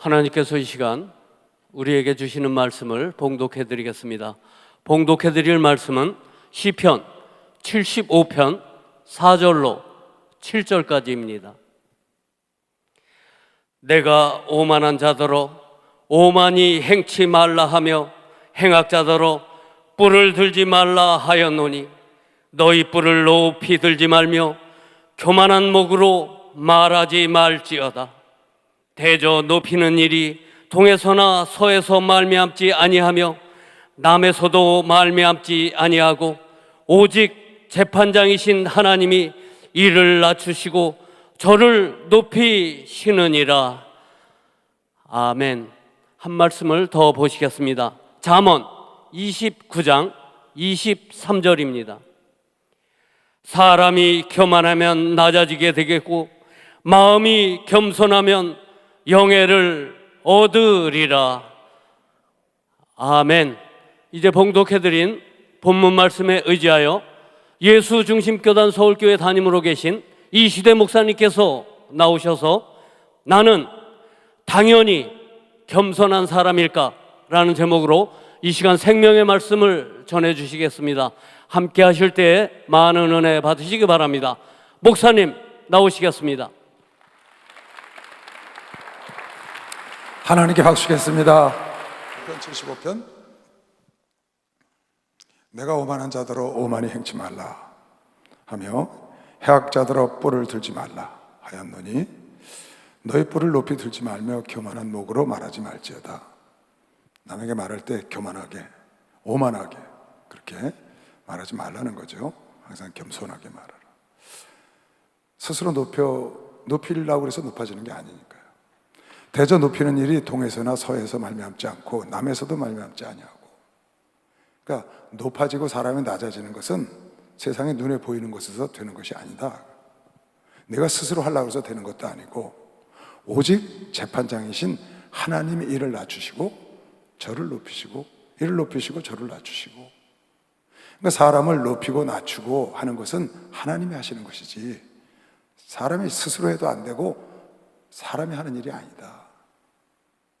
하나님께서 이 시간 우리에게 주시는 말씀을 봉독해 드리겠습니다. 봉독해 드릴 말씀은 시편 75편 4절로 7절까지입니다. 내가 오만한 자더러 오만히 행치 말라 하며 행악자더러 뿔을 들지 말라 하였노니 너희 뿔을 높이 들지 말며 교만한 목으로 말하지 말지어다. 대저 높이는 일이 동에서나 서에서 말미암지 아니하며 남에서도 말미암지 아니하고 오직 재판장이신 하나님이 이를 낮추시고 저를 높이시느니라. 아멘. 한 말씀을 더 보시겠습니다. 잠언 29장 23절입니다. 사람이 교만하면 낮아지게 되겠고 마음이 겸손하면 영예를 얻으리라. 아멘. 이제 봉독해드린 본문 말씀에 의지하여 예수 중심교단 서울교회 담임으로 계신 이시대 목사님께서 나오셔서 나는 당연히 겸손한 사람일까? 라는 제목으로 이 시간 생명의 말씀을 전해주시겠습니다. 함께 하실 때에 많은 은혜 받으시기 바랍니다. 목사님 나오시겠습니다. 하나님께 박수겠습니다. 75편 내가 오만한 자더러 오만히 행치 말라 하며 해악자더러 뿔을 들지 말라 하였노니 너희 뿔을 높이 들지 말며 교만한 목으로 말하지 말지어다. 남에게 말할 때 교만하게 오만하게 그렇게 말하지 말라는 거죠. 항상 겸손하게 말하라. 스스로 높이려고 해서 높아지는 게 아니니까요. 대저 높이는 일이 동에서나 서에서 말미암지 않고 남에서도 말미암지 아니하고. 그러니까 높아지고 사람이 낮아지는 것은 세상에 눈에 보이는 것에서 되는 것이 아니다. 내가 스스로 하려고 해서 되는 것도 아니고 오직 재판장이신 하나님이 이를 낮추시고 저를 높이시고 이를 높이시고 저를 낮추시고. 그러니까 사람을 높이고 낮추고 하는 것은 하나님이 하시는 것이지 사람이 스스로 해도 안 되고 사람이 하는 일이 아니다.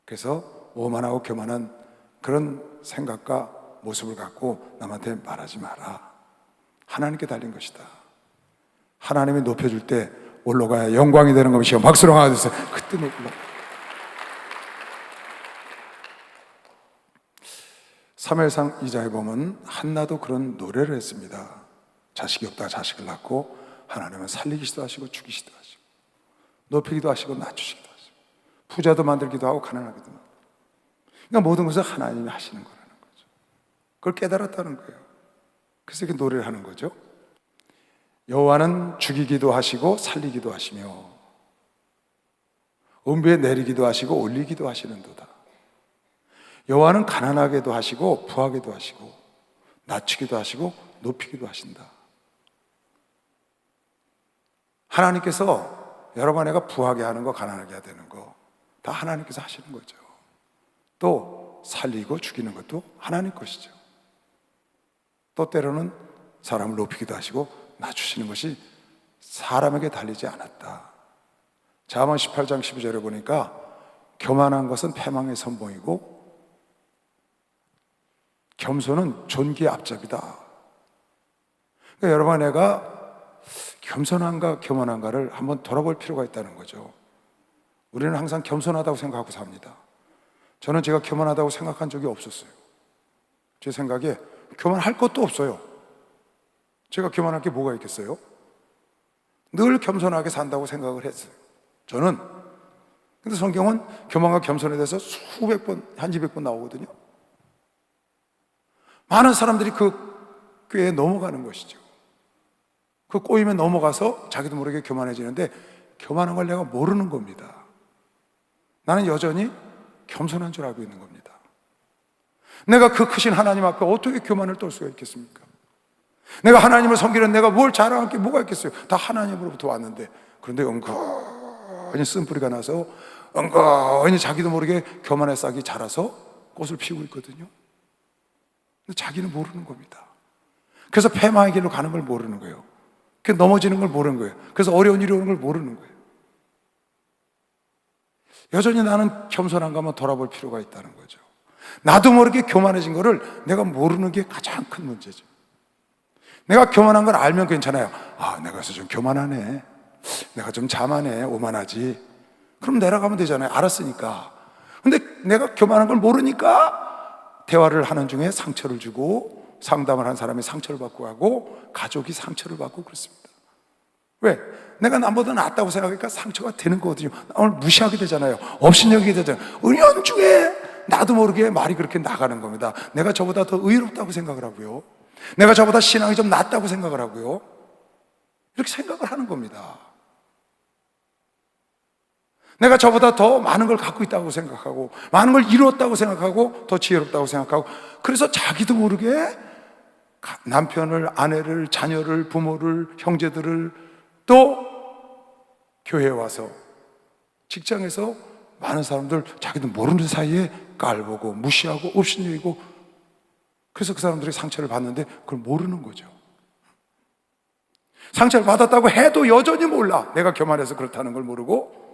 그래서 오만하고 교만한 그런 생각과 모습을 갖고 남한테 말하지 마라. 하나님께 달린 것이다. 하나님이 높여줄 때 올라가야 영광이 되는 것이요. 박수로 하나 주세요. 그때 올라. 사무엘상 2장에 보면 한나도 그런 노래를 했습니다. 자식이 없다가 자식을 낳고 하나님은 살리기도 하시고 죽이기도 하시고 높이기도 하시고 낮추시기도 하시고 부자도 만들기도 하고 가난하기도 만들고. 그러니까 모든 것을 하나님이 하시는 거라는 거죠. 그걸 깨달았다는 거예요. 그래서 이렇게 노래를 하는 거죠. 여호와는 죽이기도 하시고 살리기도 하시며 음부에 내리기도 하시고 올리기도 하시는도다. 여호와는 가난하게도 하시고 부하게도 하시고 낮추기도 하시고 높이기도 하신다. 하나님께서 여러분에게 부하게 하는 거 가난하게 되는 거 다 하나님께서 하시는 거죠. 또 살리고 죽이는 것도 하나님 것이죠. 또 때로는 사람을 높이기도 하시고 낮추시는 것이 사람에게 달리지 않았다. 잠언 18장 12절에 보니까 교만한 것은 패망의 선봉이고 겸손은 존귀의 앞잡이다. 그러니까 여러분 내가 겸손한가 교만한가를 한번 돌아볼 필요가 있다는 거죠. 우리는 항상 겸손하다고 생각하고 삽니다. 저는 제가 교만하다고 생각한 적이 없었어요. 제 생각에 교만할 것도 없어요. 제가 교만할 게 뭐가 있겠어요? 늘 겸손하게 산다고 생각을 했어요. 저는. 근데 성경은 교만과 겸손에 대해서 수백 번, 한 200번 나오거든요. 많은 사람들이 그 꾀에 넘어가는 것이죠. 그 꼬임에 넘어가서 자기도 모르게 교만해지는데 교만한 걸 내가 모르는 겁니다. 나는 여전히 겸손한 줄 알고 있는 겁니다. 내가 그 크신 하나님 앞에 어떻게 교만을 떨 수가 있겠습니까? 내가 하나님을 섬기는 내가 뭘 자랑할 게 뭐가 있겠어요? 다 하나님으로부터 왔는데. 그런데 은근히 쓴뿌리가 나서 은근히 자기도 모르게 교만의 싹이 자라서 꽃을 피우고 있거든요. 근데 자기는 모르는 겁니다. 그래서 패망의 길로 가는 걸 모르는 거예요. 넘어지는 걸 모르는 거예요. 그래서 어려운 일이 오는 걸 모르는 거예요. 여전히 나는 겸손한가 한번 돌아볼 필요가 있다는 거죠. 나도 모르게 교만해진 거를 내가 모르는 게 가장 큰 문제죠. 내가 교만한 걸 알면 괜찮아요. 아, 내가 좀 교만하네, 내가 좀 자만해, 오만하지. 그럼 내려가면 되잖아요. 알았으니까. 근데 내가 교만한 걸 모르니까 대화를 하는 중에 상처를 주고, 상담을 한 사람이 상처를 받고 가고, 가족이 상처를 받고 그렇습니다. 왜? 내가 남보다 낫다고 생각하니까 상처가 되는 거거든요. 오늘 무시하게 되잖아요. 업신여기게 되잖아요. 은연중에 나도 모르게 말이 그렇게 나가는 겁니다. 내가 저보다 더 의롭다고 생각을 하고요, 내가 저보다 신앙이 좀 낫다고 생각을 하고요, 이렇게 생각을 하는 겁니다. 내가 저보다 더 많은 걸 갖고 있다고 생각하고, 많은 걸 이루었다고 생각하고, 더 지혜롭다고 생각하고, 그래서 자기도 모르게 남편을, 아내를, 자녀를, 부모를, 형제들을, 또 교회에 와서, 직장에서 많은 사람들 자기도 모르는 사이에 깔보고 무시하고 업신여기고, 그래서 그 사람들이 상처를 받는데 그걸 모르는 거죠. 상처를 받았다고 해도 여전히 몰라. 내가 교만해서 그렇다는 걸 모르고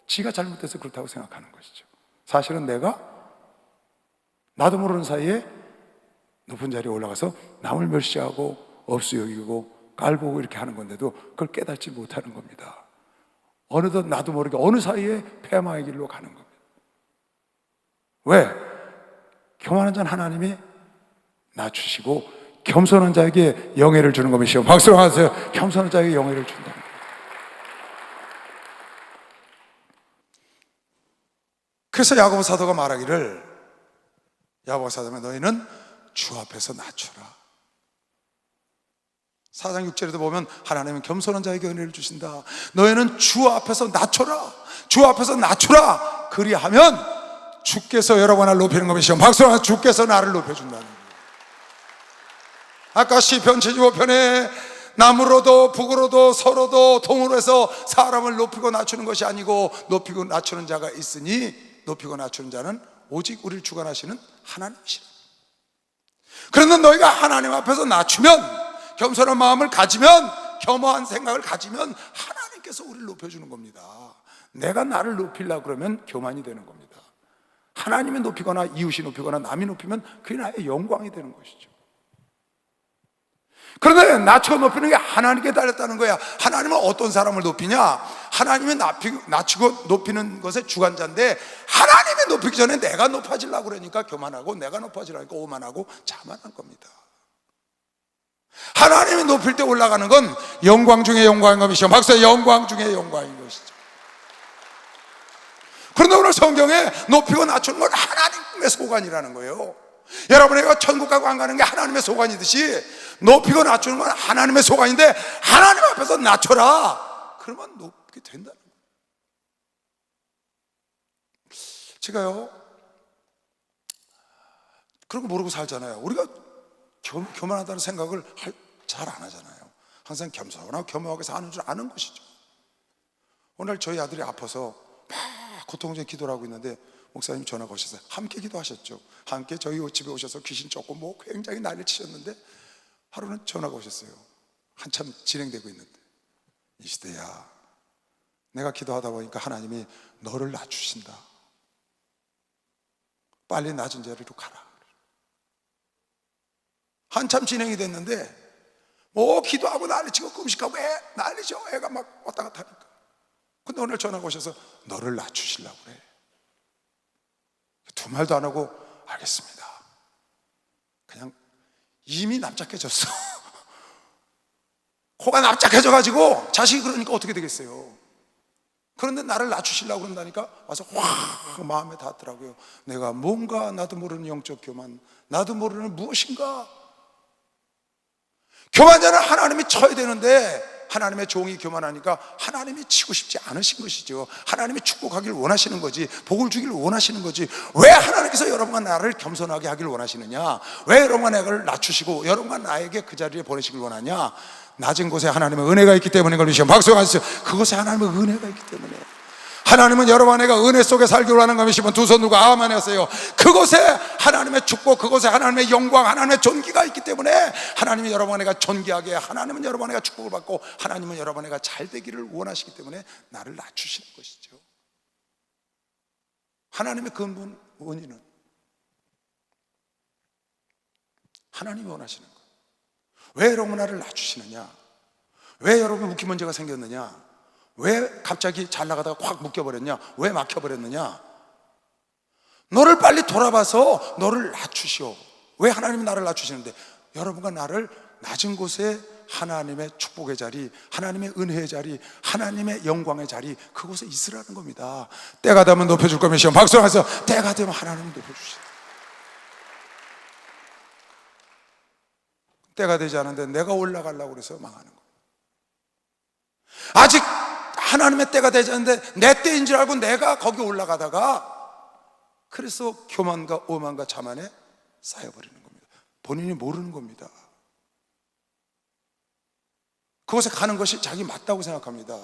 지가 잘못해서 그렇다고 생각하는 것이죠. 사실은 내가 나도 모르는 사이에 높은 자리에 올라가서 남을 멸시하고 업수여기고 깔보고 이렇게 하는 건데도 그걸 깨닫지 못하는 겁니다. 어느덧 나도 모르게 어느 사이에 폐망의 길로 가는 겁니다. 왜? 교만한 자는 하나님이 낮추시고 겸손한 자에게 영예를 주는 것이요. 박수로 하세요. 겸손한 자에게 영예를 준다. 그래서 야고보 사도가 말하기를, 야고보 사도가 너희는 주 앞에서 낮추라. 4장 6절에도 보면 하나님은 겸손한 자에게 은혜를 주신다. 너희는 주 앞에서 낮춰라. 주 앞에서 낮추라. 그리하면 주께서 여러분을 높이는 것이요. 박수로 하세요. 주께서 나를 높여준다는 거예요. 아까 시편 75편에 남으로도 북으로도 서로도 동으로 해서 사람을 높이고 낮추는 것이 아니고 높이고 낮추는 자가 있으니 높이고 낮추는 자는 오직 우리를 주관하시는 하나님이시라. 그런데 너희가 하나님 앞에서 낮추면, 겸손한 마음을 가지면, 겸허한 생각을 가지면 하나님께서 우리를 높여주는 겁니다. 내가 나를 높이려고 그러면 교만이 되는 겁니다. 하나님이 높이거나 이웃이 높이거나 남이 높이면 그게 나의 영광이 되는 것이죠. 그런데 낮추고 높이는 게 하나님께 달렸다는 거야. 하나님은 어떤 사람을 높이냐? 하나님이 낮추고 높이는 것의 주관자인데, 하나님이 높이기 전에 내가 높아지려고 그러니까 교만하고, 내가 높아지려니까 오만하고 자만한 겁니다. 하나님이 높일 때 올라가는 건 영광 중에 영광인 것이죠. 박수. 영광 중에 영광인 것이죠. 그런데 오늘 성경에 높이고 낮추는 건 하나님의 소관이라는 거예요. 여러분에게 천국 가고 안 가는 게 하나님의 소관이듯이 높이고 낮추는 건 하나님의 소관인데, 하나님 앞에서 낮춰라. 그러면 높게 된다는 거예요. 제가요, 그런 거 모르고 살잖아요. 우리가 교만하다는 생각을 잘 안 하잖아요. 항상 겸손하고 겸허하게 사는 줄 아는 것이죠. 오늘 저희 아들이 아파서 막 고통스러운 기도를 하고 있는데 목사님 전화가 오셨어요. 함께 기도하셨죠. 함께 저희 집에 오셔서 귀신 쫓고 뭐 굉장히 난리 치셨는데, 하루는 전화가 오셨어요. 한참 진행되고 있는데, 이 시대야, 내가 기도하다 보니까 하나님이 너를 낮추신다. 빨리 낮은 자리로 가라. 한참 진행이 됐는데 뭐 기도하고 난리치고 금식하고 난리죠. 애가 막 왔다 갔다 하니까. 근데 오늘 전화가 오셔서 너를 낮추시려고 그래. 두 말도 안 하고 알겠습니다. 그냥 이미 납작해졌어. 코가 납작해져가지고 자식이 그러니까 어떻게 되겠어요. 그런데 나를 낮추시려고 그런다니까 와서 확 마음에 닿더라고요. 내가 뭔가 나도 모르는 영적 교만, 나도 모르는 무엇인가. 교만자는 하나님이 쳐야 되는데 하나님의 종이 교만하니까 하나님이 치고 싶지 않으신 것이죠. 하나님이 축복하기를 원하시는 거지, 복을 주기를 원하시는 거지. 왜 하나님께서 여러분과 나를 겸손하게 하기를 원하시느냐? 왜 여러분과 나를 낮추시고 여러분과 나에게 그 자리에 보내시길 원하냐? 낮은 곳에 하나님의 은혜가 있기 때문인 걸 믿으시면 박수 하시죠. 그곳에 하나님의 은혜가 있기 때문에. 하나님은 여러분 안에가 은혜 속에 살기를 원하는 것이면 두 손 들고 아멘 하세요. 그곳에 하나님의 축복, 그곳에 하나님의 영광, 하나님의 존귀가 있기 때문에 하나님이 여러분 안에가 존귀하게, 하나님은 여러분 안에가 축복을 받고, 하나님은 여러분 안에가 잘 되기를 원하시기 때문에 나를 낮추시는 것이죠. 하나님의 근본 원인은 하나님이 원하시는 거예요. 왜 여러분 나를 낮추시느냐? 왜 여러분 묶임 문제가 생겼느냐? 왜 갑자기 잘 나가다가 확 묶여버렸냐? 왜 막혀버렸느냐? 너를 빨리 돌아봐서 너를 낮추시오. 왜 하나님이 나를 낮추시는데? 여러분과 나를 낮은 곳에 하나님의 축복의 자리, 하나님의 은혜의 자리, 하나님의 영광의 자리, 그곳에 있으라는 겁니다. 때가 되면 높여줄 거면 시험 박수하면서 때가 되면 하나님이 높여주시오. 때가 되지 않은데 내가 올라가려고 그래서 망하는 거예요. 아직 하나님의 때가 되지 않는데 내 때인 줄 알고 내가 거기 올라가다가 그래서 교만과 오만과 자만에 쌓여버리는 겁니다. 본인이 모르는 겁니다. 그곳에 가는 것이 자기 맞다고 생각합니다.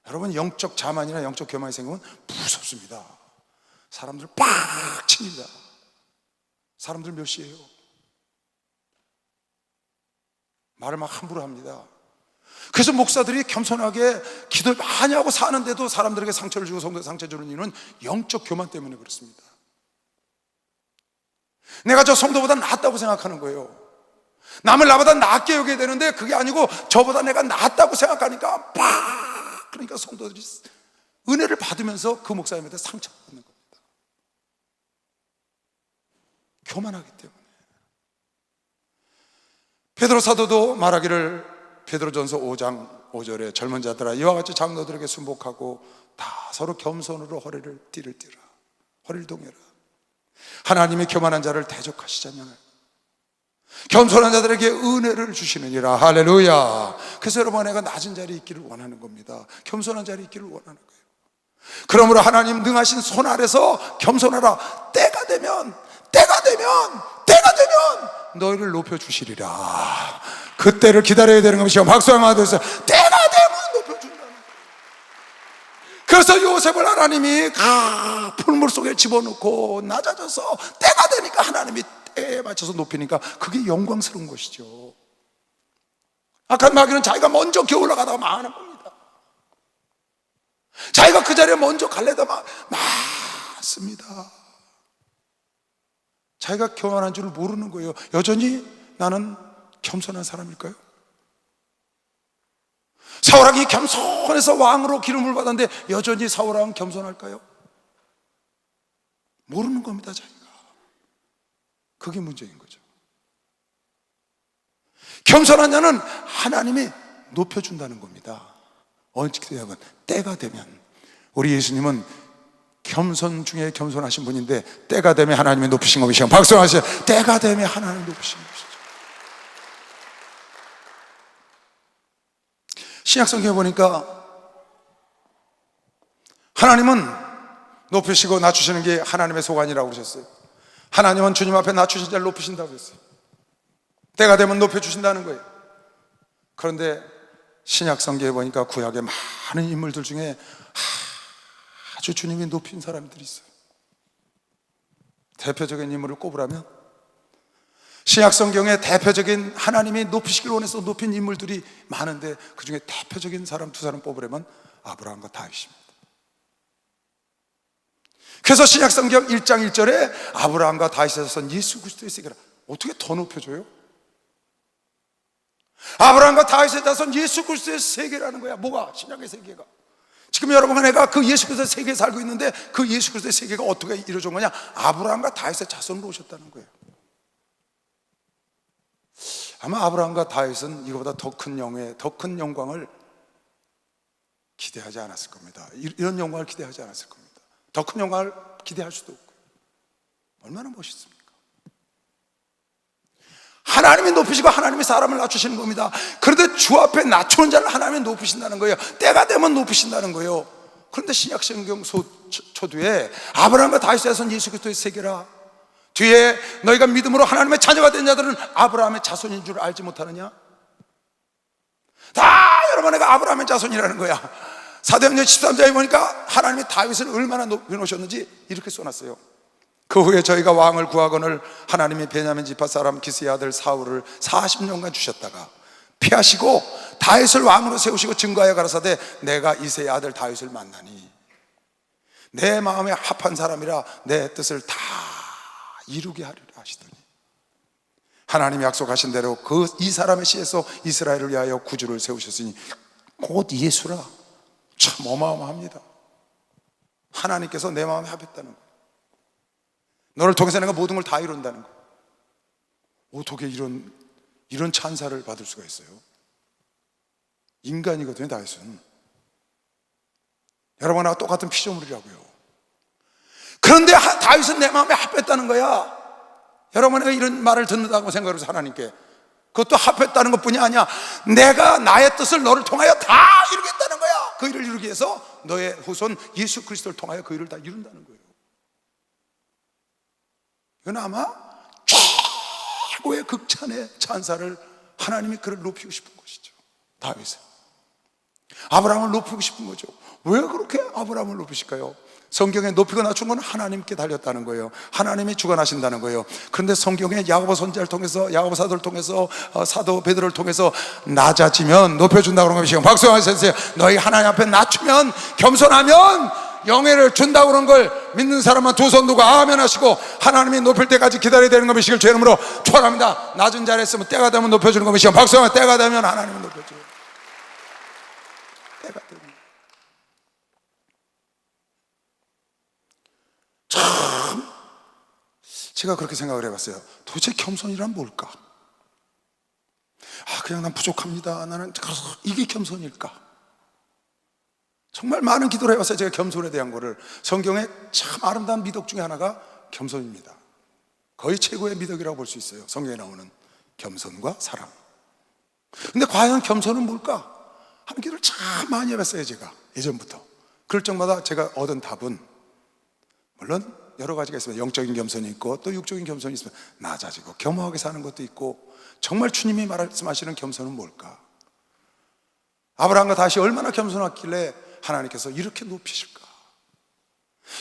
여러분, 영적 자만이나 영적 교만이 생기면 무섭습니다. 사람들 빡 칩니다. 사람들 몇 시예요? 말을 막 함부로 합니다. 그래서 목사들이 겸손하게 기도를 많이 하고 사는데도 사람들에게 상처를 주고 성도에 상처 주는 이유는 영적 교만 때문에 그렇습니다. 내가 저 성도보다 낫다고 생각하는 거예요. 남을 나보다 낫게 여겨야 되는데 그게 아니고 저보다 내가 낫다고 생각하니까 팍! 그러니까 성도들이 은혜를 받으면서 그 목사님한테 상처받는 겁니다. 교만하기 때문에. 베드로 사도도 말하기를 베드로전서 5장 5절에 젊은 자들아 이와 같이 장로들에게 순복하고 다 서로 겸손으로 허리를 띠라 허리를 동여라. 하나님이 교만한 자를 대적하시잖아요. 겸손한 자들에게 은혜를 주시느니라. 할렐루야. 그래서 여러분, 내가 낮은 자리에 있기를 원하는 겁니다. 겸손한 자리에 있기를 원하는 거예요. 그러므로 하나님 능하신 손 아래서 겸손하라. 때가 되면 너희를 높여주시리라. 그때를 기다려야 되는 것이요. 박수 한번 하면서 때가 되면 높여준다는 거예요. 그래서 요셉을 하나님이 풀물 속에 집어넣고 낮아져서 때가 되니까 하나님이 때에 맞춰서 높이니까 그게 영광스러운 것이죠. 악한 마귀는 자기가 먼저 기어 올라가다가 망하는 겁니다. 자기가 그 자리에 먼저 갈래다 맞습니다. 자기가 교만한 줄을 모르는 거예요. 여전히 나는 겸손한 사람일까요? 사울왕이 겸손해서 왕으로 기름을 받았는데 여전히 사울왕은 겸손할까요? 모르는 겁니다, 자기가. 그게 문제인 거죠. 겸손한 자는 하나님이 높여준다는 겁니다. 언제 되면 때가 되면. 우리 예수님은 겸손 중에 겸손하신 분인데 때가 되면 하나님이 높이신 것이죠. 박수 하세요. 때가 되면 하나님이 높이신 것이죠. 신약성경에 보니까 하나님은 높이시고 낮추시는 게 하나님의 소관이라고 그러셨어요. 하나님은 주님 앞에 낮추신 자를 높이신다고 했어요. 때가 되면 높여주신다는 거예요. 그런데 신약성경에 보니까 구약의 많은 인물들 중에 아주 주님이 높인 사람들이 있어요. 대표적인 인물을 꼽으라면 신약성경에 대표적인 하나님이 높이시길 원해서 높인 인물들이 많은데 그 중에 대표적인 사람 두 사람 뽑으려면 아브라함과 다윗입니다. 그래서 신약성경 1장 1절에 아브라함과 다윗에서 선 예수 그리스도의 세계라. 어떻게 더 높여줘요? 아브라함과 다윗에서 선 예수 그리스도의 세계라는 거야. 뭐가? 신약의 세계가. 지금 여러분과 내가 그 예수 그리스도의 세계에 살고 있는데 그 예수 그리스도의 세계가 어떻게 이루어진 거냐? 아브라함과 다윗의 자손으로 오셨다는 거예요. 아마 아브라함과 다윗은 이거보다 더 큰 영예, 더 큰 영광을 기대하지 않았을 겁니다. 이런 영광을 기대하지 않았을 겁니다. 더 큰 영광을 기대할 수도 없고. 얼마나 멋있습니까? 하나님이 높이시고 하나님이 사람을 낮추시는 겁니다. 그런데 주 앞에 낮추는 자를 하나님이 높이신다는 거예요. 때가 되면 높이신다는 거예요. 그런데 신약성경 초두에 아브라함과 다윗에 선 예수 그리스도의 세계라. 뒤에 너희가 믿음으로 하나님의 자녀가 된 자들은 아브라함의 자손인 줄 알지 못하느냐? 다 여러분에게 아브라함의 자손이라는 거야. 사도행전 13장에 보니까 하나님이 다윗을 얼마나 높여놓으셨는지 이렇게 써놨어요. 그 후에 저희가 왕을 구하거늘 하나님이 베냐민 지파 사람 기스의 아들 사울을 40년간 주셨다가 피하시고 다윗을 왕으로 세우시고 증거하여 가라사대 내가 이새의 아들 다윗을 만나니 내 마음에 합한 사람이라 내 뜻을 다 이루게 하리라 하시더니, 하나님이 약속하신 대로 이 사람의 씨에서 이스라엘을 위하여 구주를 세우셨으니 곧 예수라. 참 어마어마합니다. 하나님께서 내 마음에 합했다는 거예요. 너를 통해서 내가 모든 걸 다 이룬다는 거예요. 어떻게 이런 찬사를 받을 수가 있어요? 인간이거든요, 다윗은. 여러분, 나와 똑같은 피조물이라고요. 그런데 다윗은 내 마음에 합했다는 거야. 여러분, 내가 이런 말을 듣는다고 생각해서 하나님께, 그것도 합했다는 것 뿐이 아니야, 내가 나의 뜻을 너를 통하여 다 이루겠다는 거야. 그 일을 이루기 위해서 너의 후손 예수 그리스도를 통하여 그 일을 다 이룬다는 거예요. 이건 아마 최고의 극찬의 찬사를, 하나님이 그를 높이고 싶은 것이죠. 다윗은 아브라함을 높이고 싶은 거죠. 왜 그렇게 아브라함을 높이실까요? 성경에 높이고 낮춘 건 하나님께 달렸다는 거예요. 하나님이 주관하신다는 거예요. 그런데 성경에 야고보 선지자를 통해서, 야고보 사도를 통해서, 사도 베드로를 통해서 낮아지면 높여준다고 그런 것이요. 박수환 선생, 너희 하나님 앞에 낮추면, 겸손하면 영예를 준다고 그런 걸 믿는 사람은 두 손 두고 아멘 하시고, 하나님이 높일 때까지 기다려야 되는 것이길 주 이름으로 축원합니다. 낮은 자리에 있으면 때가 되면 높여주는 것이요. 박수환, 때가 되면 하나님은 높여줘요. 때가 되면. 참, 제가 그렇게 생각을 해봤어요. 도대체 겸손이란 뭘까? 그냥 난 부족합니다, 나는 이게 겸손일까? 정말 많은 기도를 해봤어요. 제가 겸손에 대한 거를. 성경에 참 아름다운 미덕 중에 하나가 겸손입니다. 거의 최고의 미덕이라고 볼 수 있어요. 성경에 나오는 겸손과 사랑. 근데 과연 겸손은 뭘까? 하는 기도를 참 많이 해봤어요, 제가 예전부터. 그럴 적마다 제가 얻은 답은, 물론 여러 가지가 있습니다. 영적인 겸손이 있고 또 육적인 겸손이 있으면 낮아지고 겸허하게 사는 것도 있고, 정말 주님이 말씀하시는 겸손은 뭘까? 아브라함과 다시 얼마나 겸손했길래 하나님께서 이렇게 높이실까?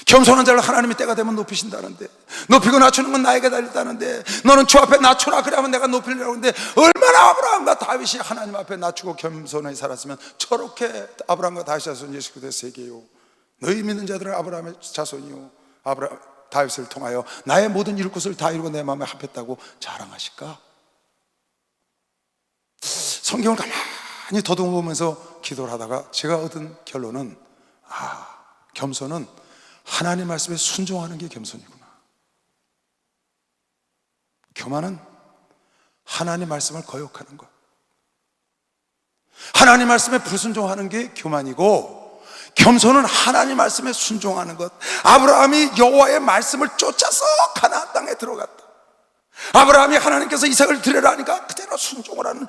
겸손한 자를 하나님이 때가 되면 높이신다는데, 높이고 낮추는 건 나에게 달렸다는데, 너는 주 앞에 낮추라 그러면 내가 높이려고 하는데, 얼마나 아브라함과 다윗이 하나님 앞에 낮추고 겸손하게 살았으면 저렇게 아브라함과 다윗 자손 예수 그리스도의 세계요, 너희 믿는 자들은 아브라함의 자손이요, 다윗을 통하여 나의 모든 이룰 것을 다 이루고 내 마음에 합했다고 자랑하실까? 성경을 가만히 더듬어보면서 기도를 하다가 제가 얻은 결론은, 겸손은 하나님 말씀에 순종하는 게 겸손이구나. 교만은 하나님 말씀을 거역하는 것, 하나님 말씀에 불순종하는 게 교만이고, 겸손은 하나님 말씀에 순종하는 것. 아브라함이 여호와의 말씀을 쫓아서 가나안 땅에 들어갔다. 아브라함이 하나님께서 이삭을 드리라 하니까 그대로 순종을 하는,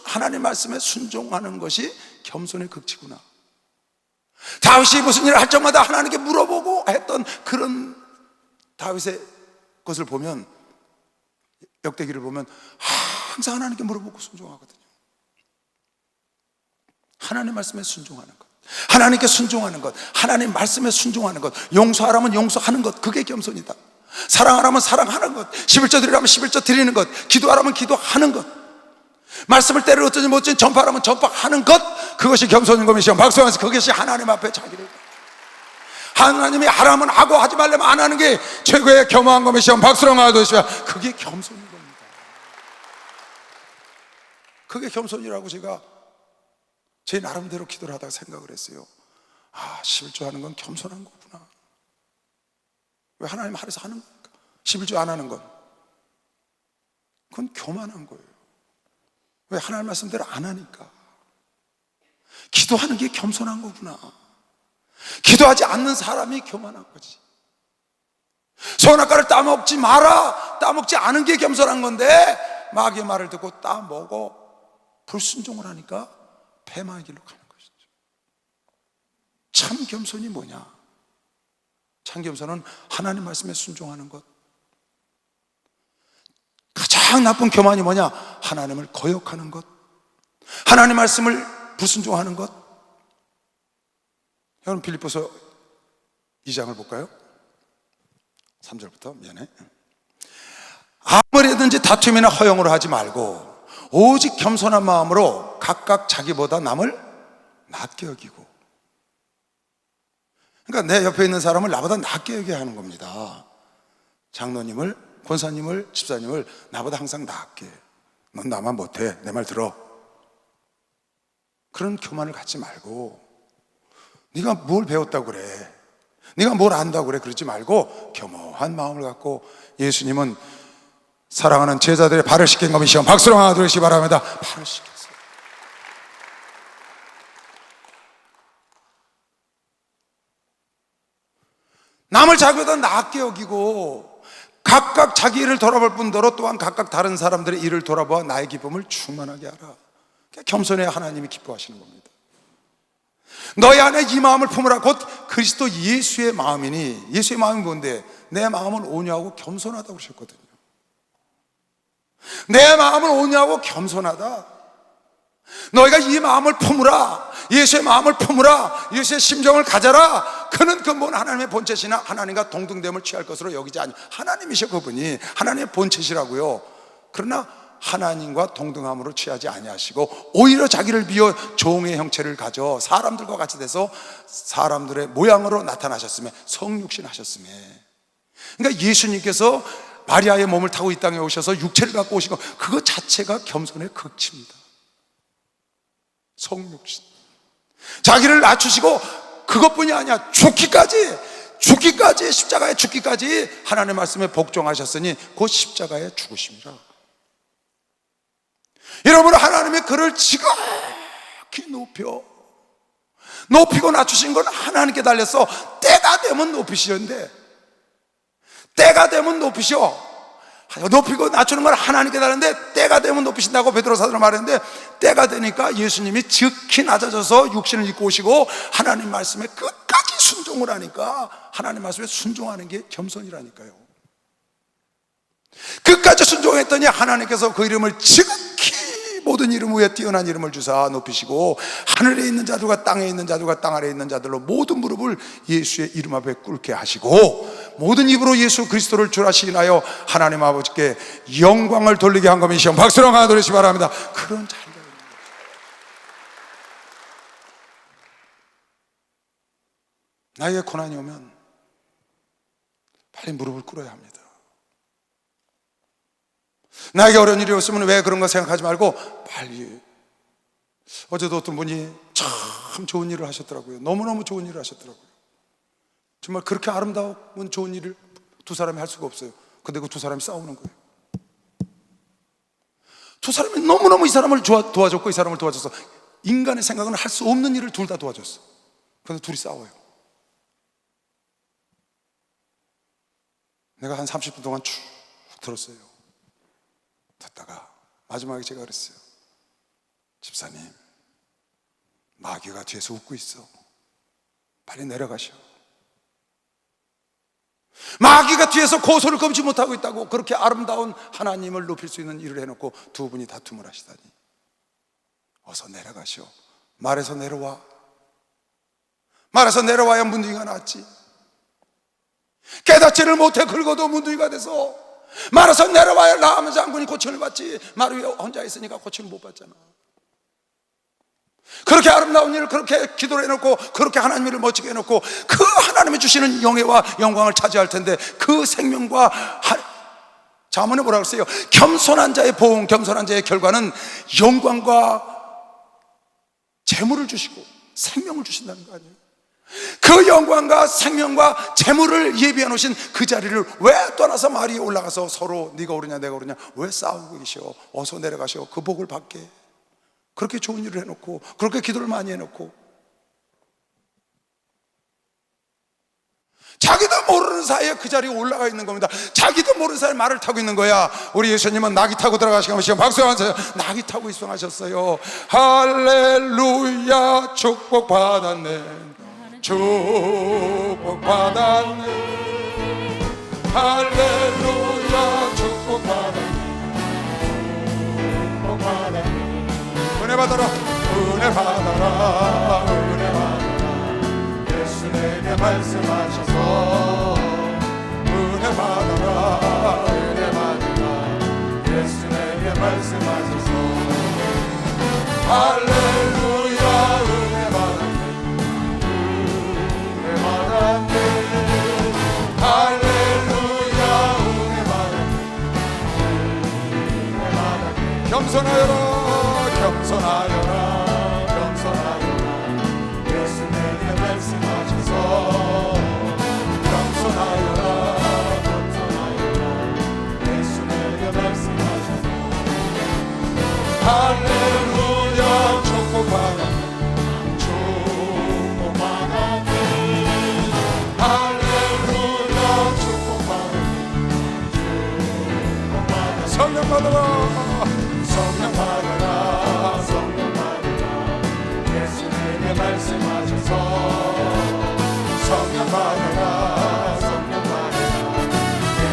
하나님 말씀에 순종하는 것이 겸손의 극치구나. 다윗이 무슨 일을 할 적마다 하나님께 물어보고 했던 그런 다윗의 것을 보면, 역대기를 보면 항상 하나님께 물어보고 순종하거든요. 하나님 말씀에 순종하는 것, 하나님께 순종하는 것, 하나님 말씀에 순종하는 것, 용서하라면 용서하는 것, 그게 겸손이다. 사랑하라면 사랑하는 것, 11조 드리라면 11조 드리는 것, 기도하라면 기도하는 것, 말씀을 때를 어쩌지 못지 전파하라면 전파하는 것, 그것이 겸손인 것이요. 박수하면서 그것이 하나님 앞에 자기를, 하나님이 하라면 하고 하지 말라면 안 하는 게 최고의 겸허한 것이요. 박수랑 하듯이 그게 겸손인 겁니다. 그게 겸손이라고 제가 제 나름대로 기도를 하다가 생각을 했어요. 11조 하는 건 겸손한 거구나. 왜 하나님 하래서 하는 겁니까? 11조 안 하는 건, 그건 교만한 거예요. 왜 하나님 말씀대로 안 하니까. 기도하는 게 겸손한 거구나. 기도하지 않는 사람이 교만한 거지. 선악과를 따먹지 마라, 따먹지 않은 게 겸손한 건데, 마귀의 말을 듣고 따먹어 불순종을 하니까 패망의 길로 가는 것이죠. 참 겸손이 뭐냐? 참 겸손은 하나님 말씀에 순종하는 것. 가장 나쁜 교만이 뭐냐? 하나님을 거역하는 것, 하나님 말씀을 불순종하는 것. 여러분, 빌립보서 2장을 볼까요? 3절부터, 미안해. 아무리든지 다툼이나 허용으로 하지 말고 오직 겸손한 마음으로 각각 자기보다 남을 낮게 여기고. 그러니까 내 옆에 있는 사람을 나보다 낫게 얘기하는 겁니다. 장로님을, 권사님을, 집사님을 나보다 항상 낫게. 넌 나만 못해. 내 말 들어. 그런 교만을 갖지 말고, 네가 뭘 배웠다고 그래, 네가 뭘 안다고 그래, 그러지 말고 겸허한 마음을 갖고, 예수님은 사랑하는 제자들의 발을 씻긴 것이시여 박수로 하나 들으시기 바랍니다. 발을 씻겼어요. 남을 자기보다 낫게 여기고 각각 자기 일을 돌아볼 뿐더러 또한 각각 다른 사람들의 일을 돌아보아 나의 기쁨을 충만하게 하라. 겸손해야 하나님이 기뻐하시는 겁니다. 너희 안에 이 마음을 품으라. 곧 그리스도 예수의 마음이니, 예수의 마음이 뭔데? 내 마음은 온유하고 겸손하다고 그러셨거든요. 내 마음은 온유하고 겸손하다. 너희가 이 마음을 품으라. 예수의 마음을 품으라. 예수의 심정을 가져라. 그는 근본 하나님의 본체시나 하나님과 동등됨을 취할 것으로 여기지 아니. 하나님이셔 그분이. 하나님의 본체시라고요. 그러나 하나님과 동등함으로 취하지 아니하시고 오히려 자기를 비워 종의 형체를 가져 사람들과 같이 돼서 사람들의 모양으로 나타나셨으며 성육신 하셨으며. 그러니까 예수님께서 마리아의 몸을 타고 이 땅에 오셔서 육체를 갖고 오신 것, 그것 자체가 겸손의 극치입니다. 성육신. 자기를 낮추시고 그것뿐이 아니야, 죽기까지 십자가에 죽기까지 하나님의 말씀에 복종하셨으니 곧 십자가에 죽으심이라. 여러분, 하나님의 그를 지극히 높이고 낮추신 건 하나님께 달려서 때가 되면 높이시는데, 때가 되면 높이셔. 높이고 낮추는 건 하나님께 다른데 때가 되면 높이신다고 베드로 사도는 말했는데, 때가 되니까 예수님이 즉히 낮아져서 육신을 입고 오시고 하나님 말씀에 끝까지 순종을 하니까, 하나님 말씀에 순종하는 게 겸손이라니까요. 끝까지 순종했더니 하나님께서 그 이름을 지극히 모든 이름 위에 뛰어난 이름을 주사 높이시고, 하늘에 있는 자들과 땅에 있는 자들과 땅 아래에 있는 자들로 모든 무릎을 예수의 이름 앞에 꿇게 하시고 모든 입으로 예수 그리스도를 주라 시인하여 하나님 아버지께 영광을 돌리게 한 것이시여 박수로 하나 돌리시기 바랍니다. 그런 자리가 있는 거예요. 나에게 고난이 오면 빨리 무릎을 꿇어야 합니다. 나에게 어려운 일이 없으면 왜 그런 거 생각하지 말고 빨리. 어제도 어떤 분이 참 좋은 일을 하셨더라고요. 너무너무 좋은 일을 하셨더라고요. 정말 그렇게 아름다운 좋은 일을 두 사람이 할 수가 없어요. 근데 그 두 사람이 싸우는 거예요. 두 사람이 너무너무 이 사람을 도와줬고 이 사람을 도와줘서 인간의 생각은 할 수 없는 일을 둘 다 도와줬어. 그래서 둘이 싸워요. 내가 한 30분 동안 쭉 들었어요. 듣다가 마지막에 제가 그랬어요. 집사님, 마귀가 뒤에서 웃고 있어. 빨리 내려가셔. 마귀가 뒤에서 고소를 금치 못하고 있다고. 그렇게 아름다운 하나님을 높일 수 있는 일을 해놓고 두 분이 다툼을 하시다니. 어서 내려가시오. 말에서 내려와. 말에서 내려와야 문둥이가 낫지. 깨닫지를 못해 긁어도 문둥이가 돼서 말에서 내려와야 라면 장군이 고침을 받지. 말 위에 혼자 있으니까 고침을 못 받잖아. 그렇게 아름다운 일을 그렇게 기도를 해놓고 그렇게 하나님 일을 멋지게 해놓고 그 하나님이 주시는 영예와 영광을 차지할 텐데, 그 생명과 자문에 뭐라고 했어요? 겸손한 자의 보응, 겸손한 자의 결과는 영광과 재물을 주시고 생명을 주신다는 거 아니에요? 그 영광과 생명과 재물을 예비해 놓으신 그 자리를 왜 떠나서 마리에 올라가서 서로 네가 오르냐 내가 오르냐 왜 싸우고 계셔? 어서 내려가셔. 그 복을 받게. 그렇게 좋은 일을 해놓고 그렇게 기도를 많이 해놓고 자기도 모르는 사이에 그 자리에 올라가 있는 겁니다. 자기도 모르는 사이에 말을 타고 있는 거야. 우리 예수님은 낙이 타고 들어가시면 박수 한번 낙이 타고 입성하셨어요. 할렐루야, 축복받았네, 축복받았네, 할렐루야, 축복받았네, 축복받았네. 은혜 받아라, 은혜 받아라, 은혜 받아라. 예수 내게 말씀하셔서 은혜 받아라, 은혜 받아라. 예수 내게 말씀하셔서 할렐루야, 은혜 받아라, 은혜 받아라. 겸손하여라, 겸손하여라, 겸손하여라. 예수 내게 말씀하셔서 겸손하여라, 겸손하여라. 예수 내게 말씀하셔서 할렐루야. 축복받아 성령 받아라, 성령 받아라, 성령 받아라. 예수 내게 말씀하셔서 성령 받아라, 성령 받아라.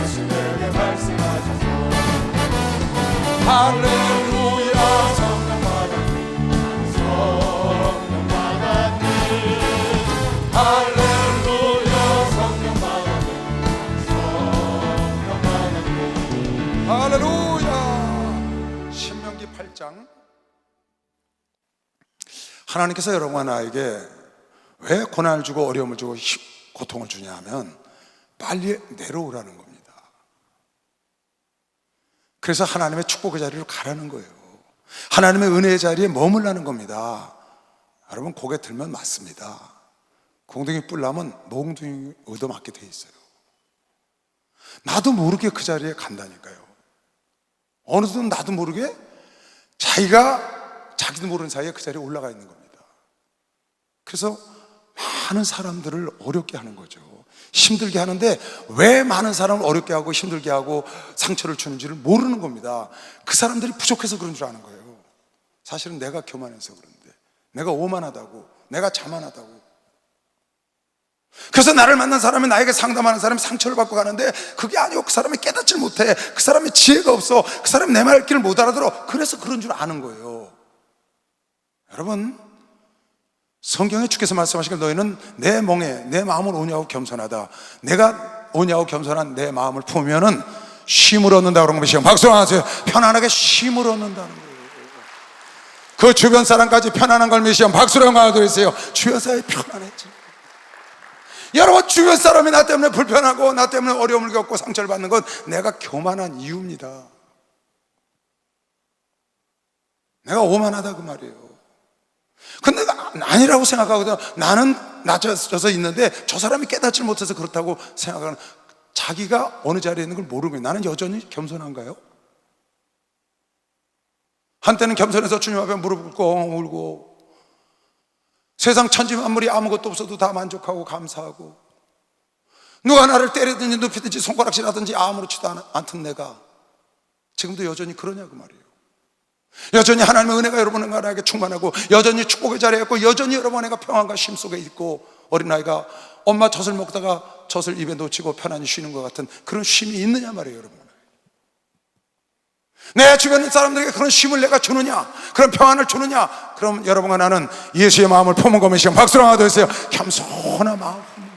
예수 내게 말씀하셔서 할렐루야. 성령 받아라, 성령 받아라. 할렐루야. 성령 받아라, 성령 받아라. 할렐루야. 신명기 8장. 하나님께서 여러분과 나에게 왜 고난을 주고 어려움을 주고 고통을 주냐 하면 빨리 내려오라는 겁니다. 그래서 하나님의 축복의 자리로 가라는 거예요. 하나님의 은혜의 자리에 머물라는 겁니다. 여러분, 고개 들면 맞습니다. 공둥이 뿔나면 몽둥이 얻어맞게 돼 있어요. 나도 모르게 그 자리에 간다니까요. 어느덧 나도 모르게 자기도 모르는 사이에 그 자리에 올라가 있는 겁니다. 그래서 많은 사람들을 어렵게 하는 거죠. 힘들게 하는데 왜 많은 사람을 어렵게 하고 힘들게 하고 상처를 주는지를 모르는 겁니다. 그 사람들이 부족해서 그런 줄 아는 거예요. 사실은 내가 교만해서 그런데, 내가 오만하다고, 내가 자만하다고. 그래서 나를 만난 사람이, 나에게 상담하는 사람이 상처를 받고 가는데 그게 아니고 그 사람이 깨닫질 못해. 그 사람이 지혜가 없어. 그 사람이 내 말귀를 못 알아들어. 그래서 그런 줄 아는 거예요. 여러분, 성경에 주께서 말씀하시길 너희는 내 멍에 내 마음을 온유하고 겸손하다. 내가 온유하고 겸손한 내 마음을 품으면은 쉼을 얻는다고 그런 것이요. 박수 한번 하세요. 편안하게 쉼을 얻는다는 거예요. 그 주변 사람까지 편안한 걸 믿으시면 박수를 한번 드리세요. 주변 사람이 편안했지. 여러분, 주변 사람이 나 때문에 불편하고 나 때문에 어려움을 겪고 상처를 받는 건 내가 교만한 이유입니다. 내가 오만하다 그 말이에요. 근데 아니라고 생각하거든. 나는 낮아져서 있는데 저 사람이 깨닫지 못해서 그렇다고 생각하는, 자기가 어느 자리에 있는 걸 모르고 나는 여전히 겸손한가요? 한때는 겸손해서 주님 앞에 무릎 꿇고 울고 세상 천지 만물이 아무것도 없어도 다 만족하고 감사하고, 누가 나를 때리든지 눕히든지 손가락질하든지 아무렇지도 않던 내가 지금도 여전히 그러냐 그 말이에요. 여전히 하나님의 은혜가 여러분과 나에게 충만하고, 여전히 축복의 자리에 있고, 여전히 여러분과 평안과 쉼 속에 있고, 어린아이가 엄마 젖을 먹다가 젖을 입에 놓치고 편안히 쉬는 것 같은 그런 쉼이 있느냐 말이에요. 여러분, 내 주변 사람들에게 그런 쉼을 내가 주느냐, 그런 평안을 주느냐, 그럼 여러분과 나는 예수의 마음을 품은 것이시면 박수로 하나 더 해주세요. 겸손한 마음 품는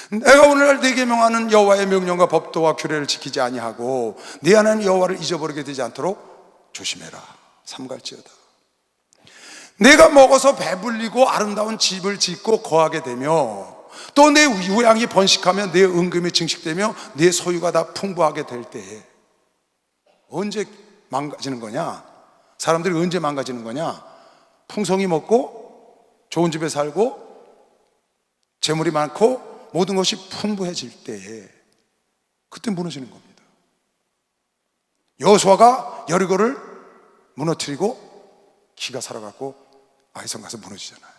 것이죠. 내가 오늘날 네게 명하는 여호와의 명령과 법도와 규례를 지키지 아니하고 네 하나님 여호와를 잊어버리게 되지 않도록 조심해라. 삼갈지어다. 내가 먹어서 배불리고 아름다운 집을 짓고 거하게 되며, 또 내 유양이 번식하며 내 은금이 증식되며 내 소유가 다 풍부하게 될 때에, 언제 망가지는 거냐? 사람들이 언제 망가지는 거냐? 풍성히 먹고 좋은 집에 살고 재물이 많고 모든 것이 풍부해질 때에, 그때 무너지는 겁니다. 여호수아가 여리고를 무너뜨리고 기가 살아갖고 아이성 가서 무너지잖아요.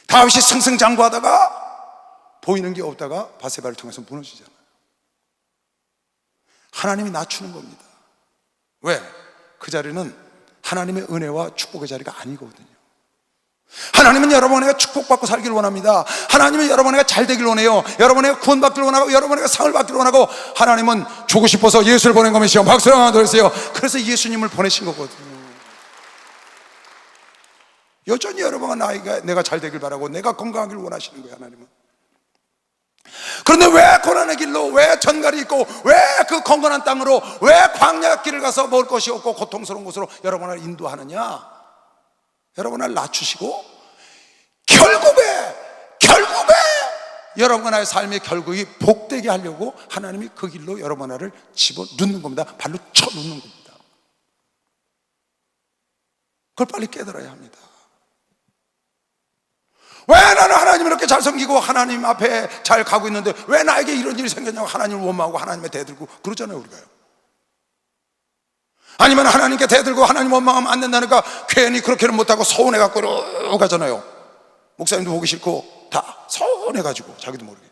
다윗이 승승장구하다가 보이는 게 없다가 바세바를 통해서 무너지잖아요. 하나님이 낮추는 겁니다. 왜? 그 자리는 하나님의 은혜와 축복의 자리가 아니거든요. 하나님은 여러분에게 축복받고 살기를 원합니다. 하나님은 여러분에게 잘 되기를 원해요. 여러분에게 구원받기를 원하고 여러분에게 상을 받기를 원하고, 하나님은 주고 싶어서 예수를 보낸 것이요. 박수 한번 드리세요. 그래서 예수님을 보내신 거거든요. 여전히 여러분과 내가 잘 되길 바라고 내가 건강하길 원하시는 거예요, 하나님은. 그런데 왜 고난의 길로, 왜 전갈이 있고, 왜 그 건건한 땅으로, 왜 광야 길을 가서 먹을 것이 없고 고통스러운 곳으로 여러분을 인도하느냐? 여러분을 낮추시고 결국에 여러분 하나의 삶의 결국이 복되게 하려고 하나님이 그 길로 여러분 하나를 집어넣는 겁니다. 발로 쳐넣는 겁니다. 그걸 빨리 깨달아야 합니다. 왜 나는 하나님을 이렇게 잘 섬기고 하나님 앞에 잘 가고 있는데 왜 나에게 이런 일이 생겼냐고 하나님을 원망하고 하나님에 대들고 그러잖아요, 우리가요. 아니면 하나님께 대들고 하나님 원망하면 안 된다니까 괜히 그렇게는 못하고 서운해갖고 이러고 가잖아요. 목사님도 보기 싫고 다 서운해가지고 자기도 모르게.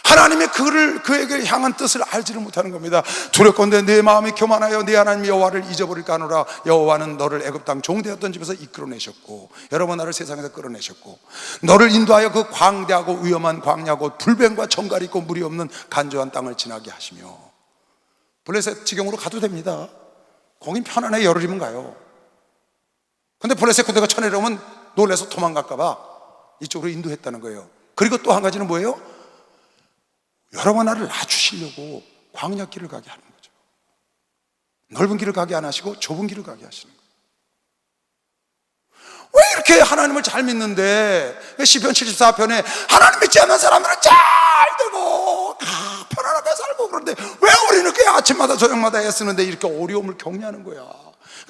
하나님의 그에게 향한 뜻을 알지를 못하는 겁니다. 두렵건대 내 마음이 교만하여 내 하나님 여호와를 잊어버릴까 하노라. 여호와는 너를 애굽 땅 종되었던 집에서 이끌어내셨고 여러분 나를 세상에서 끌어내셨고 너를 인도하여 그 광대하고 위험한 광야 곧 불뱀과 정갈이 있고 물이 없는 간조한 땅을 지나게 하시며. 블레셋 지경으로 가도 됩니다. 거긴 편안하게 열흘이면 가요. 근데 블레셋 군대가 쳐내려오면 놀라서 도망갈까 봐 이쪽으로 인도했다는 거예요. 그리고 또 한 가지는 뭐예요? 여러분 나를 낮추시려고 광야길을 가게 하는 거죠. 넓은 길을 가게 안 하시고 좁은 길을 가게 하시는 거예요. 왜 이렇게 하나님을 잘 믿는데 시편 74편에 하나님 믿지 않는 사람들은 잘 되고 편안하게 살고 그런데 왜 우리는 이렇게 아침마다 저녁마다 애쓰는데 이렇게 어려움을 격려하는 거야.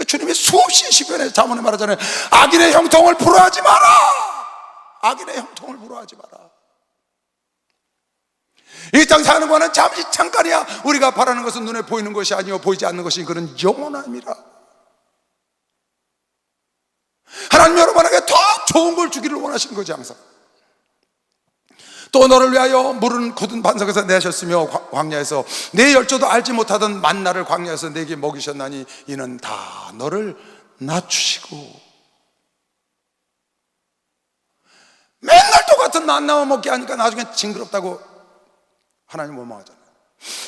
주님이 수없이 시편에 자문에 말하잖아요. 악인의 형통을 부러워하지 마라. 악인의 형통을 부러워하지 마라. 이 땅 사는 거는 잠시 잠깐이야. 우리가 바라는 것은 눈에 보이는 것이 아니요 보이지 않는 것이 그는 영원함이라. 하나님 여러분에게 더 좋은 걸 주기를 원하시는 거지 항상. 또 너를 위하여 물은 굳은 반석에서 내셨으며 광야에서 내 열조도 알지 못하던 만나를 광야에서 내게 먹이셨나니 이는 다 너를 낮추시고. 맨날 똑같은 만나만 먹게 하니까 나중에 징그럽다고 하나님 원망하잖아요.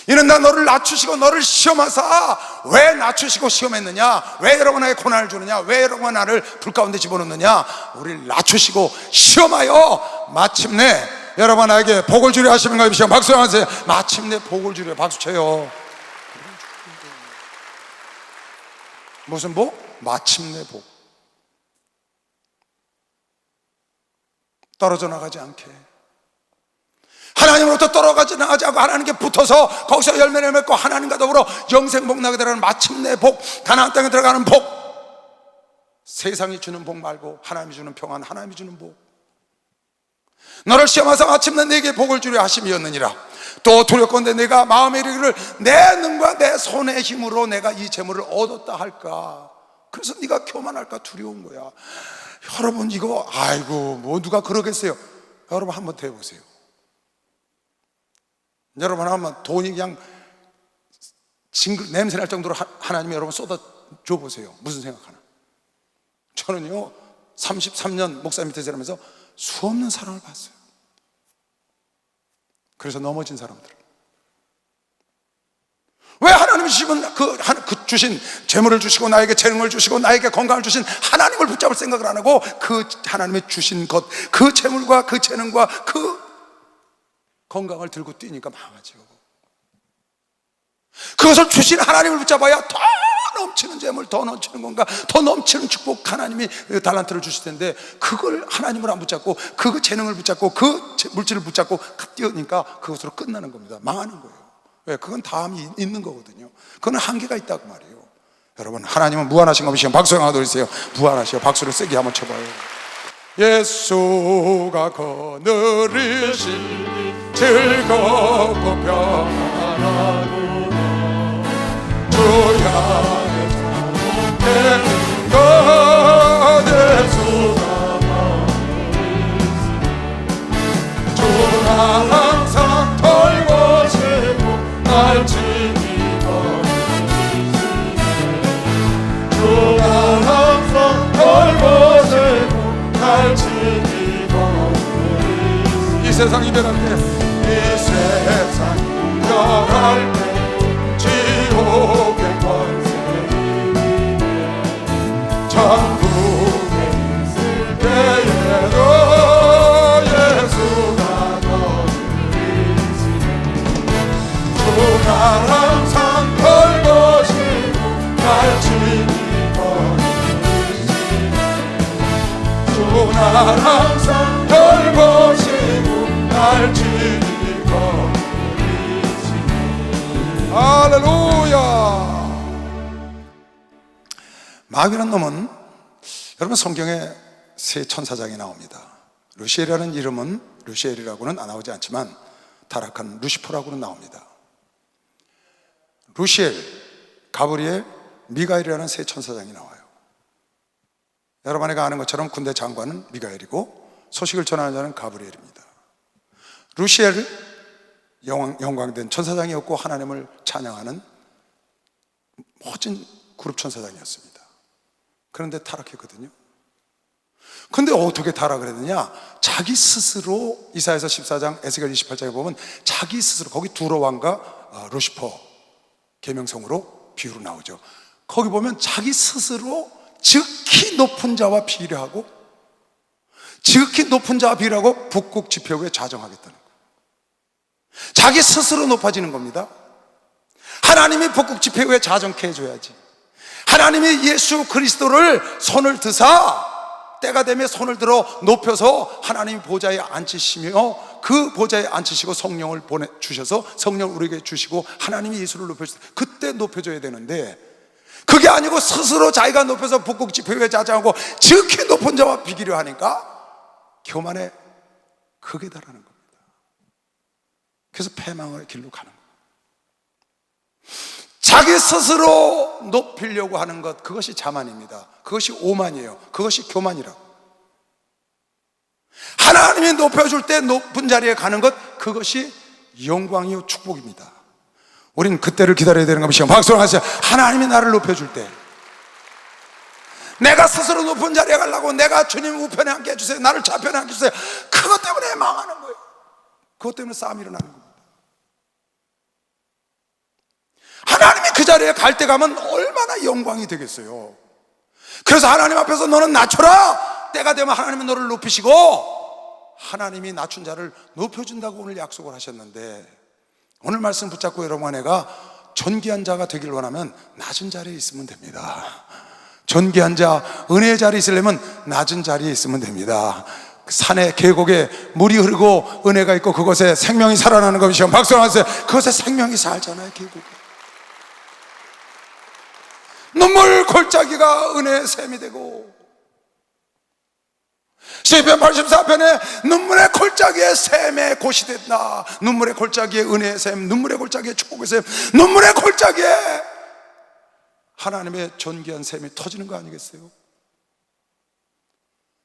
이는 다 너를 낮추시고 너를 시험하사. 왜 낮추시고 시험했느냐? 왜 여러분에게 고난을 주느냐? 왜 여러분 나를 불 가운데 집어넣느냐? 우리를 낮추시고 시험하여 마침내 여러분 나에게 복을 주려 하시는 거예요. 박수 하세요. 마침내 복을 주려. 박수 쳐요. 무슨 복? 마침내 복. 떨어져 나가지 않게, 하나님으로부터 떨어가지 나가지 않고 하나님께 붙어서 거기서 열매를 맺고 하나님과 더불어 영생 복락에 들어가는 마침내 복, 가나안 땅에 들어가는 복. 세상이 주는 복 말고 하나님이 주는 평안, 하나님이 주는 복. 너를 시험하사 마침내 내게 복을 주려 하심이었느니라. 또 두렵건대 내가 마음에 이르기를 내 능과 내 손의 힘으로 내가 이 재물을 얻었다 할까. 그래서 네가 교만할까 두려운 거야. 여러분 이거 아이고 뭐 누가 그러겠어요. 여러분 한번 대보세요. 여러분 한번 돈이 그냥 냄새 날 정도로 하나님이 여러분 쏟아 줘 보세요. 무슨 생각하나? 저는요 33년 목사 밑에 일하면서 수없는 사람을 봤어요. 그래서 넘어진 사람들. 왜 하나님이 주신 재물을 주시고 나에게 재능을 주시고 나에게 건강을 주신 하나님을 붙잡을 생각을 안 하고 그 하나님의 주신 것, 그 재물과 그 재능과 그 건강을 들고 뛰니까 망하죠. 그것을 주신 하나님을 붙잡아야 더 넘치는 재물, 더 넘치는 건강, 더 넘치는 축복 하나님이 달란트를 주실 텐데 그걸 하나님을 안 붙잡고 그 재능을 붙잡고 그 물질을 붙잡고 뛰어니까 그것으로 끝나는 겁니다. 망하는 거예요. 왜? 그건 다음이 있는 거거든요. 그건 한계가 있다고 말이에요. 여러분 하나님은 무한하신 것이시면 박수 한번 드리세요. 무한하시오. 박수를 세게 한번 쳐봐요. 예수가 거느리신 즐겁고 평안하고 주 향해 되는 것. 예수가 거느리신 주가 항상 돌보시고 날 지키고 주가 항상 돌보시고 날 지키고 이 세상 이별할 때 이 세상 이별할 때 지옥의 권세이기에 천국에 있을 때에도 예수가 거느리시네. 주가 항상 돌보시고 날 지키고 주가 항상 버시고 날 지키고 계시니. 할렐루야. 마귀라는 놈은 여러분 성경에 세 천사장이 나옵니다. 루시엘이라는 이름은 루시엘이라고는 안 나오지 않지만 타락한 루시퍼라고는 나옵니다. 루시엘, 가브리엘, 미가엘이라는 세 천사장이 나와요. 여러분 안에 아는 것처럼 군대 장관은 미가엘이고 소식을 전하는 자는 가브리엘입니다. 루시엘, 영광된 천사장이었고 하나님을 찬양하는 멋진 그룹 천사장이었습니다. 그런데 타락했거든요. 근데 어떻게 타락을 했느냐? 자기 스스로 이사야서 14장, 에스겔 28장에 보면 자기 스스로, 거기 두로 왕과 루시퍼 계명성으로 비유로 나오죠. 거기 보면 자기 스스로 지극히 높은 자와 비례하고 지극히 높은 자와 비례하고 북극 지폐후에 좌정하겠다는 거예요. 자기 스스로 높아지는 겁니다. 하나님이 북극 지폐후에 좌정케 해줘야지. 하나님이 예수 그리스도를 손을 드사 때가 되면 손을 들어 높여서 하나님 보좌에 앉히시며 그 보좌에 앉히시고 성령을 보내주셔서 성령을 우리에게 주시고 하나님이 예수를 높여주세요. 그때 높여줘야 되는데 그게 아니고 스스로 자기가 높여서 북극 지폐후에 좌정하고 지극히 높은 자와 비기려 하니까 교만의 극에 달하는 겁니다. 그래서 패망의 길로 가는 거예요. 자기 스스로 높이려고 하는 것, 그것이 자만입니다. 그것이 오만이에요. 그것이 교만이라고. 하나님이 높여줄 때 높은 자리에 가는 것, 그것이 영광이요 축복입니다. 우리는 그때를 기다려야 되는 겁니다. 박수를 하세요. 하나님이 나를 높여줄 때, 내가 스스로 높은 자리에 가려고 내가 주님 우편에 함께 해주세요, 나를 좌편에 함께 해주세요, 그것 때문에 망하는 거예요. 그것 때문에 싸움이 일어나는 겁니다. 하나님이 그 자리에 갈 때 가면 얼마나 영광이 되겠어요. 그래서 하나님 앞에서 너는 낮춰라. 때가 되면 하나님은 너를 높이시고 하나님이 낮춘 자를 높여준다고 오늘 약속을 하셨는데, 오늘 말씀 붙잡고 여러분 안에가 존귀한 자가 되길 원하면 낮은 자리에 있으면 됩니다. 존귀한 자, 은혜의 자리에 있으려면 낮은 자리에 있으면 됩니다. 산에 계곡에 물이 흐르고 은혜가 있고 그곳에 생명이 살아나는 것이요. 박수 하세요. 그곳에 생명이 살잖아요. 계곡에 눈물 골짜기가 은혜의 샘이 되고, 시편 84편에 눈물의 골짜기에 샘의 곳이 됐다. 눈물의 골짜기에 은혜의 샘, 눈물의 골짜기에 축복의 샘, 눈물의 골짜기에 하나님의 존귀한 샘이 터지는 거 아니겠어요?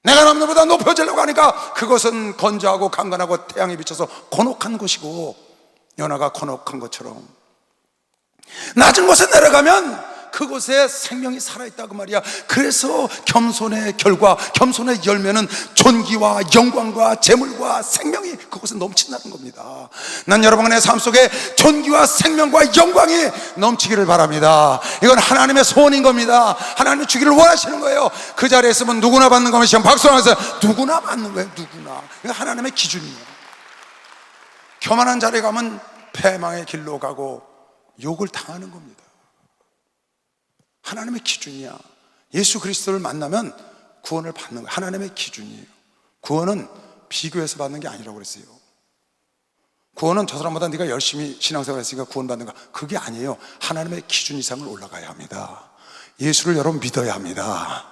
내가 남들보다 높여지려고 하니까 그것은 건조하고 강건하고 태양에 비쳐서 곤혹한 곳이고, 연화가 곤혹한 것처럼 낮은 곳에 내려가면 그곳에 생명이 살아있다고 말이야. 그래서 겸손의 결과, 겸손의 열매는 존귀와 영광과 재물과 생명이 그곳에 넘친다는 겁니다. 난 여러분의 삶 속에 존귀와 생명과 영광이 넘치기를 바랍니다. 이건 하나님의 소원인 겁니다. 하나님이 주기를 원하시는 거예요. 그 자리에 있으면 누구나 받는 거면 시험 박수하면서 누구나 받는 거예요. 누구나. 이건 하나님의 기준이에요. 교만한 자리에 가면 패망의 길로 가고 욕을 당하는 겁니다. 하나님의 기준이야. 예수 그리스도를 만나면 구원을 받는 거예요. 하나님의 기준이에요. 구원은 비교해서 받는 게 아니라고 그랬어요. 구원은 저 사람보다 네가 열심히 신앙생활 했으니까 구원받는 거, 그게 아니에요. 하나님의 기준 이상을 올라가야 합니다. 예수를 여러분 믿어야 합니다.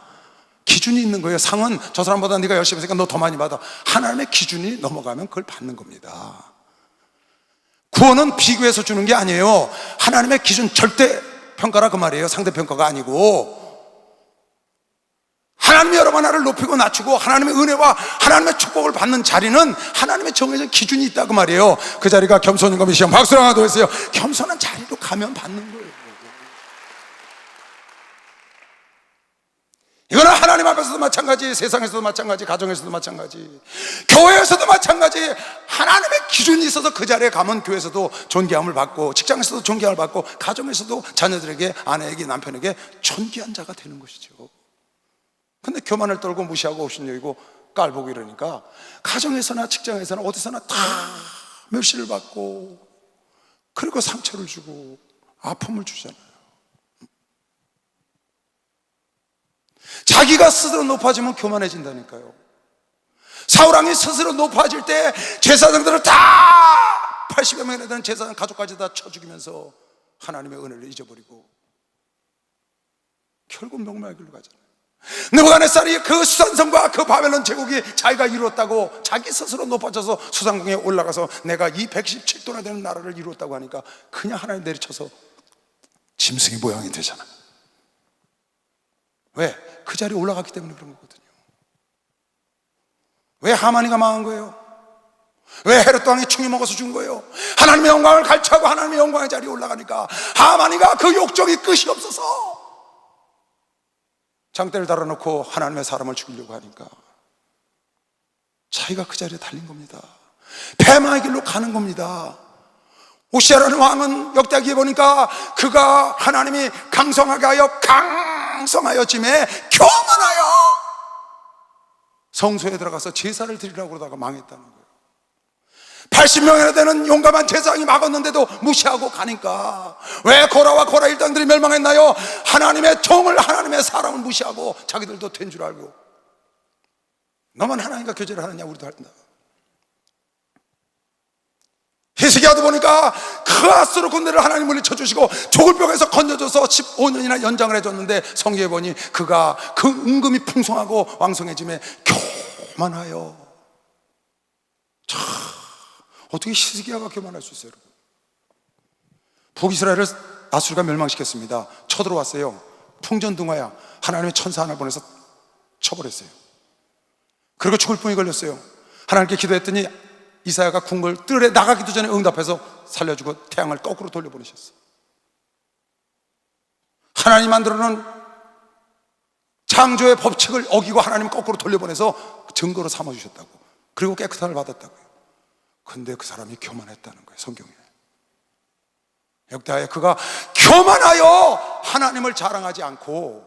기준이 있는 거예요. 상은 저 사람보다 네가 열심히 했으니까 너 더 많이 받아. 하나님의 기준이 넘어가면 그걸 받는 겁니다. 구원은 비교해서 주는 게 아니에요. 하나님의 기준, 절대 평가라 그 말이에요. 상대평가가 아니고, 하나님이 여러분 나를 높이고 낮추고 하나님의 은혜와 하나님의 축복을 받는 자리는 하나님의 정해진 기준이 있다 그 말이에요. 그 자리가 겸손인 겁니다. 시험 박수를 하나 더 했어요. 겸손한 자리로 가면 받는 거예요. 이거는 하나님 앞에서도 마찬가지, 세상에서도 마찬가지, 가정에서도 마찬가지, 교회에서도 마찬가지. 하나님의 기준이 있어서 그 자리에 가면 교회에서도 존귀함을 받고, 직장에서도 존귀함을 받고, 가정에서도 자녀들에게, 아내에게, 남편에게 존귀한 자가 되는 것이죠. 근데 교만을 떨고 무시하고 업신여기고 깔보고 이러니까 가정에서나 직장에서나 어디서나 다 멸시를 받고, 그리고 상처를 주고 아픔을 주잖아요. 자기가 스스로 높아지면 교만해진다니까요. 사울왕이 스스로 높아질 때 제사장들을 다 80여 명이나 되는 제사장 가족까지 다 쳐 죽이면서 하나님의 은혜를 잊어버리고 결국 멸망의 길로 가잖아요. 느부갓네살이 그 수산성과 그 바벨론 제국이 자기가 이루었다고 자기 스스로 높아져서 수상궁에 올라가서 내가 이 117도나 되는 나라를 이루었다고 하니까 그냥 하나님 내리쳐서 짐승의 모양이 되잖아. 왜? 그 자리에 올라갔기 때문에 그런 거거든요. 왜 하만이가 망한 거예요? 왜 헤롯 왕이 충이 먹어서 죽은 거예요? 하나님의 영광을 갈취하고 하나님의 영광의 자리에 올라가니까 하만이가 그 욕정이 끝이 없어서 장대를 달아놓고 하나님의 사람을 죽이려고 하니까 자기가 그 자리에 달린 겁니다. 패망의 길로 가는 겁니다. 우시아라는 왕은 역대기에 보니까 그가 하나님이 강성하게 하여 강성하여짐에 교만하여 성소에 들어가서 제사를 드리라고 그러다가 망했다는 거예요. 80명이나 되는 용감한 제사장이 막았는데도 무시하고 가니까 왜 고라와 고라 일당들이 멸망했나요? 하나님의 종을, 하나님의 사람을 무시하고 자기들도 된 줄 알고. 너만 하나님과 교제를 하느냐? 우리도 한다. 히스기야도 보니까 그 아수르 군대를 하나님 물리쳐주시고 죽을 병에서 건져줘서 15년이나 연장을 해줬는데 성경에 보니 그가 그 은금이 풍성하고 왕성해짐에 교만하여. 참, 어떻게 히스기야가 교만할 수 있어요, 여러분? 북이스라엘을 아수르가 멸망시켰습니다. 쳐들어왔어요. 풍전등화야 하나님의 천사 하나 보내서 쳐버렸어요. 그리고 죽을 병이 걸렸어요. 하나님께 기도했더니 이사야가 궁궐 뜰에 나가기도 전에 응답해서 살려주고 태양을 거꾸로 돌려보내셨어요. 하나님 만들어놓은 창조의 법칙을 어기고 하나님 거꾸로 돌려보내서 증거로 삼아주셨다고. 그리고 깨끗함을 받았다고요. 근데 그 사람이 교만했다는 거예요, 성경에. 역대하에 그가 교만하여 하나님을 자랑하지 않고,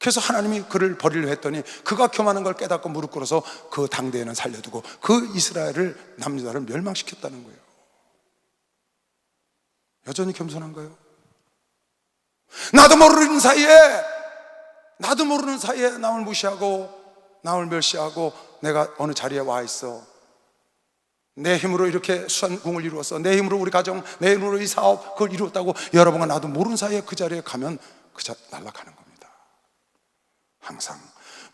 그래서 하나님이 그를 버리려 했더니 그가 교만한 걸 깨닫고 무릎 꿇어서 그 당대에는 살려두고 그 이스라엘을, 남유다를 멸망시켰다는 거예요. 여전히 겸손한가요? 나도 모르는 사이에 남을 무시하고 남을 멸시하고 내가 어느 자리에 와 있어. 내 힘으로 이렇게 수산궁을 이루었어. 내 힘으로 우리 가정, 내 힘으로 이 사업 그걸 이루었다고 여러분과 나도 모르는 사이에 그 자리에 가면 날아가는 겁니다. 항상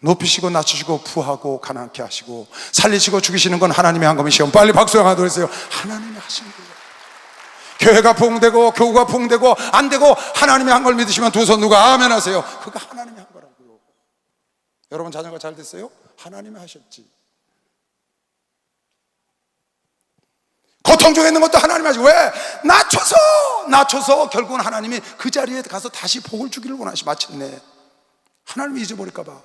높이시고 낮추시고 부하고 가난케 하시고 살리시고 죽이시는 건 하나님이 한 것이시오. 빨리 박수 하도록 해주세요. 하나님이 하신 거예요. 교회가 부흥되고 교우가 부흥되고 안 되고 하나님이 한 걸 믿으시면 두 손 누가 아멘 하세요. 그거 하나님이 한 거라고요. 여러분 자녀가 잘 됐어요? 하나님이 하셨지. 고통 중에 있는 것도 하나님이 하시고, 왜? 낮춰서 결국은 하나님이 그 자리에 가서 다시 복을 주기를 원하시. 마침내 하나님이 잊어버릴까 봐.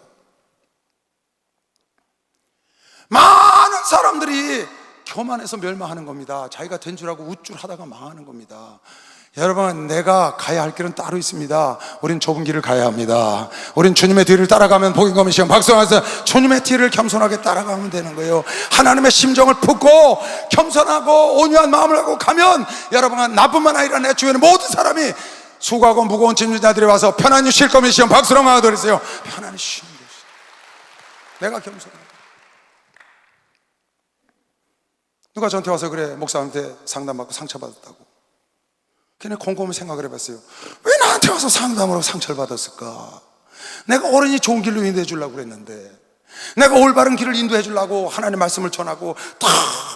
많은 사람들이 교만해서 멸망하는 겁니다. 자기가 된 줄 알고 우쭐하다가 망하는 겁니다. 여러분, 내가 가야 할 길은 따로 있습니다. 우린 좁은 길을 가야 합니다. 우린 주님의 뒤를 따라가면 복인 것이요. 박수하면서 주님의 뒤를 겸손하게 따라가면 되는 거예요. 하나님의 심정을 품고 겸손하고 온유한 마음을 하고 가면, 여러분, 나뿐만 아니라 내 주위에는 모든 사람이 수고하고 무거운 짐진 자들이 와서 편안히 쉴 것이요. 박수로 마아드리세요. 편안히 쉬는 것이. 내가 겸손해. 누가 저한테 와서 그래, 목사한테 상담받고 상처받았다고. 걔네 곰곰이 생각을 해봤어요. 왜 나한테 와서 상담으로 상처를 받았을까? 내가 어른이 좋은 길로 인도해 주려고 그랬는데, 내가 올바른 길을 인도해 주려고 하나님의 말씀을 전하고 다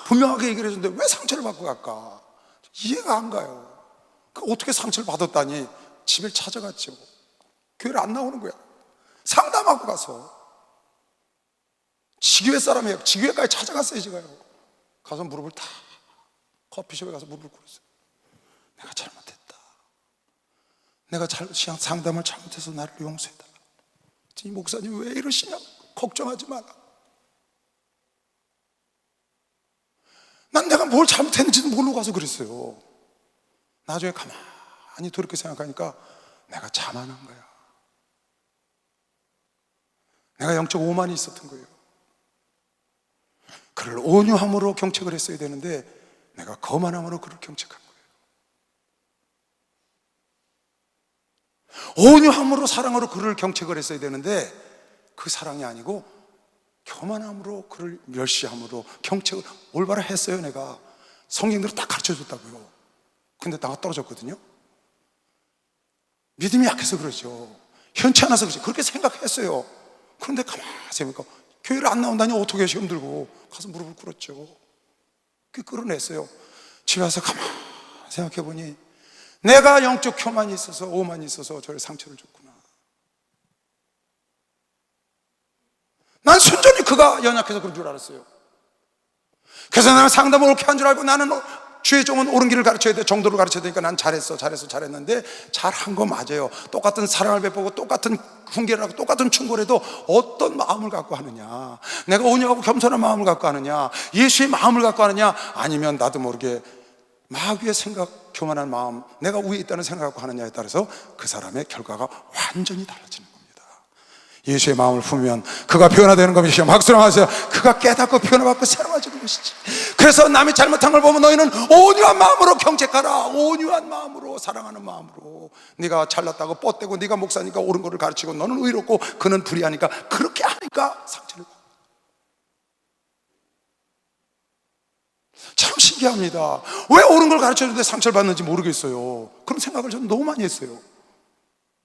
분명하게 얘기를 해줬는데 왜 상처를 받고 갈까? 이해가 안 가요. 어떻게 상처를 받았다니 집에 찾아갔죠. 교회를 안 나오는 거야. 상담하고 가서 지교회 사람이에요. 지교회까지 찾아갔어요. 제가요. 가서 무릎을 다, 커피숍에 가서 무릎을 꿇었어요. 내가 잘못했다. 내가 상담을 잘못해서 나를 용서해달라. 이 목사님 왜 이러시냐고. 걱정하지 마라. 난 내가 뭘 잘못했는지도 모르고 가서 그랬어요. 나중에 가만히 돌이켜 생각하니까 내가 자만한 거야. 내가 영적 오만이 있었던 거예요. 그를 온유함으로 경책을 했어야 되는데 내가 거만함으로 그를 경책한 거예요. 온유함으로 사랑으로 그를 경책을 했어야 되는데 그 사랑이 아니고 교만함으로 그를 멸시함으로 경책을 올바로 했어요. 내가 성경대로 딱 가르쳐줬다고요. 근데 나가 떨어졌거든요. 믿음이 약해서 그러죠. 현치 않아서 그러죠. 그렇게 생각했어요. 그런데 가만히 생각해보니까 교회를 안 나온다니 어떻게 시험 들고 가서 무릎을 꿇었죠. 그 끌어냈어요. 집에 와서 가만히 생각해보니 내가 영적 교만이 있어서, 오만이 있어서 저를 상처를 줬구나. 난 순전히 그가 연약해서 그런 줄 알았어요. 그래서 나는 상담을 옳게 한 줄 알고, 나는 주의 종은 옳은 길을 가르쳐야 돼, 정도를 가르쳐야 되니까 난 잘했는데 잘한 거 맞아요. 똑같은 사랑을 베푸고 똑같은 훈계를 하고 똑같은 충고를 해도 어떤 마음을 갖고 하느냐, 내가 온유하고 겸손한 마음을 갖고 하느냐, 예수의 마음을 갖고 하느냐, 아니면 나도 모르게 마귀의 생각, 교만한 마음, 내가 위에 있다는 생각을 갖고 하느냐에 따라서 그 사람의 결과가 완전히 달라지는 겁니다. 예수의 마음을 품으면 그가 변화되는 것이죠. 박수로 하세요. 그가 깨닫고 변화받고 새로워지는 것이지. 그래서 남이 잘못한 걸 보면 너희는 온유한 마음으로 경책하라. 온유한 마음으로, 사랑하는 마음으로. 네가 잘났다고 뻗대고 네가 목사니까 옳은 거를 가르치고 너는 의롭고 그는 불의하니까, 그렇게 하니까 상처를 받아. 참 신기합니다. 왜 옳은 걸 가르쳐주는데 상처를 받는지 모르겠어요. 그런 생각을 저는 너무 많이 했어요.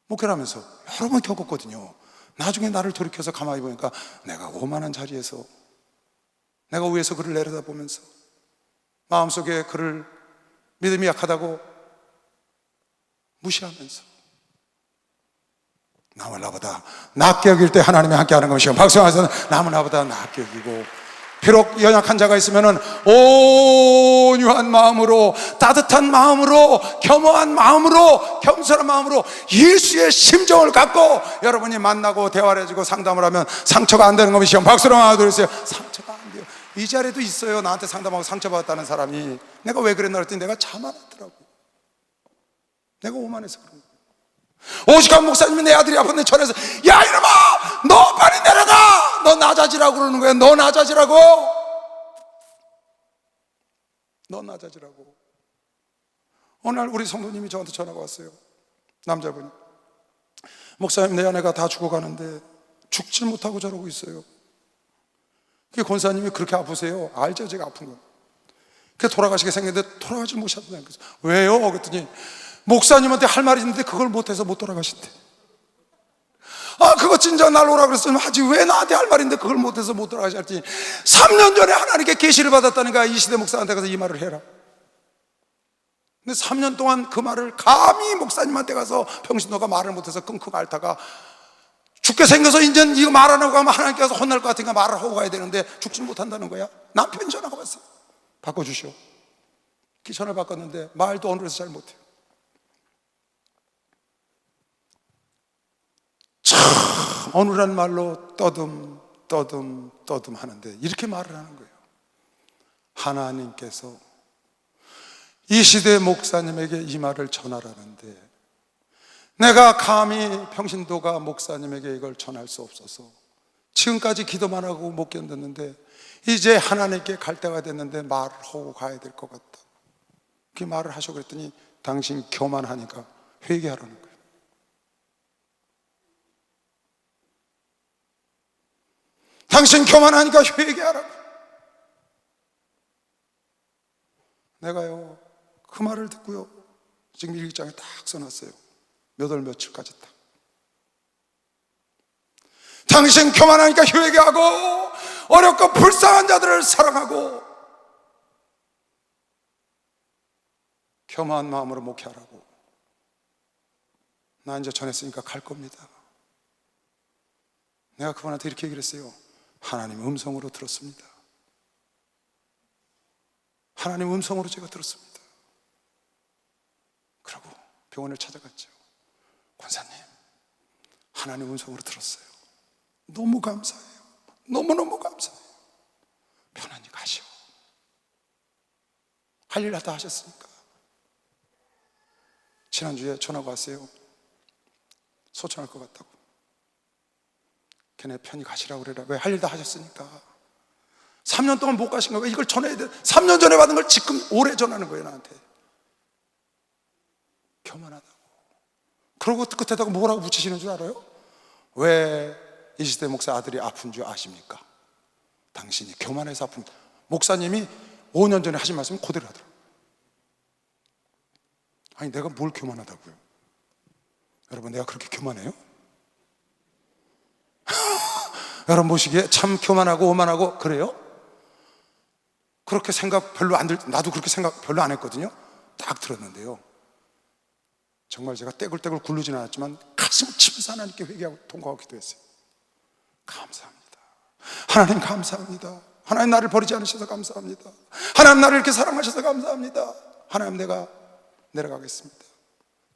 목회를 하면서 여러 번 겪었거든요. 나중에 나를 돌이켜서 가만히 보니까 내가 오만한 자리에서, 내가 위에서 그를 내려다보면서 마음속에 그를 믿음이 약하다고 무시하면서, 남을 나보다 낮게 여길 때 하나님이 함께하는 것이요, 박수하면서 남을 나보다 낮게 여기고, 비록 연약한 자가 있으면은 온유한 마음으로, 따뜻한 마음으로, 겸허한 마음으로, 겸손한 마음으로 예수의 심정을 갖고 여러분이 만나고 대화를 해주고 상담을 하면 상처가 안 되는 것이요, 박수로 하나 둘 셋. 상처가 안 돼요. 이 자리에도 있어요. 나한테 상담하고 상처받았다는 사람이. 내가 왜 그랬나 그랬더니 내가 자만하더라고. 내가 오만해서 그런 거예요. 오직한 목사님이 내 아들이 아픈데 전해서, 야 이놈아, 너 빨리 내려가, 너 낮아지라고 그러는 거야. 너 낮아지라고, 너 낮아지라고. 어느 날 우리 성도님이 저한테 전화가 왔어요. 남자분이, 목사님 내 아내가 다 죽어가는데 죽질 못하고 저러고 있어요. 그 권사님이 그렇게 아프세요? 알죠, 제가 아픈 거. 그 돌아가시게 생겼는데 돌아가지 못하셨다는 거죠. 왜요? 그랬더니 목사님한테 할 말이 있는데 그걸 못해서 못 돌아가신대. 아, 그거 진짜 날 오라 그랬으면 하지, 왜 나한테 할 말인데 그걸 못해서 못 돌아가셨지. 3년 전에 하나님께 계시를 받았다는 거야. 이 시대 목사한테 가서 이 말을 해라. 근데 3년 동안 그 말을 감히 목사님한테 가서 평신도가 말을 못해서 끙끙 앓다가 죽게 생겨서 이제 이거 말 안 하고 가면 하나님께서 혼날 것 같으니까 말을 하고 가야 되는데 죽지 못한다는 거야. 남편이 전화가 왔어. 바꿔주시오. 그 전화를 바꿨는데 말도 어느래서 잘 못해요. 참 어느란 말로 떠듬 하는데 이렇게 말을 하는 거예요. 하나님께서 이 시대 목사님에게 이 말을 전하라는데 내가 감히 평신도가 목사님에게 이걸 전할 수 없어서 지금까지 기도만 하고 못 견뎠는데 이제 하나님께 갈 때가 됐는데 말을 하고 가야 될 것 같다. 그 말을 하셔. 그랬더니 당신 교만하니까 회개하라는 거예요. 당신 교만하니까 회개하라고. 내가요 그 말을 듣고요 지금 일기장에 딱 써놨어요. 몇 월 며칠까지 딱. 당신 교만하니까 회개하고 어렵고 불쌍한 자들을 사랑하고 겸허한 마음으로 목회하라고. 나 이제 전했으니까 갈 겁니다. 내가 그분한테 이렇게 얘기를 했어요. 하나님 음성으로 들었습니다. 하나님 음성으로 제가 들었습니다. 그러고 병원을 찾아갔죠. 권사님, 하나님 음성으로 들었어요. 너무 감사해요. 너무너무 감사해요. 편안히 가시오. 할 일 다 하셨으니까. 지난주에 전화가 왔어요. 소천할 것 같다고. 걔네 편히 가시라고 그래라. 왜? 할 일 다 하셨으니까. 3년 동안 못 가신 거예요. 이걸 전해야 돼. 3년 전에 받은 걸 지금 올해 전하는 거예요, 나한테. 교만하다고. 그러고 끝에다가 뭐라고 붙이시는 줄 알아요? 왜 이 시대 목사 아들이 아픈 줄 아십니까? 당신이 교만해서 아픕니다. 목사님이 5년 전에 하신 말씀이 그대로 하더라고요. 아니 내가 뭘 교만하다고요? 여러분 내가 그렇게 교만해요? 여러분 보시기에 참 교만하고 오만하고 그래요? 그렇게 생각 별로 안 들, 나도 그렇게 생각 별로 안 했거든요. 딱 들었는데요, 정말 제가 떼굴떼굴 굴르진 않았지만 가슴을 치면서 하나님께 회개하고 통과하고 기도했어요. 감사합니다. 하나님 감사합니다. 하나님 나를 버리지 않으셔서 감사합니다. 하나님 나를 이렇게 사랑하셔서 감사합니다. 하나님 내가 내려가겠습니다.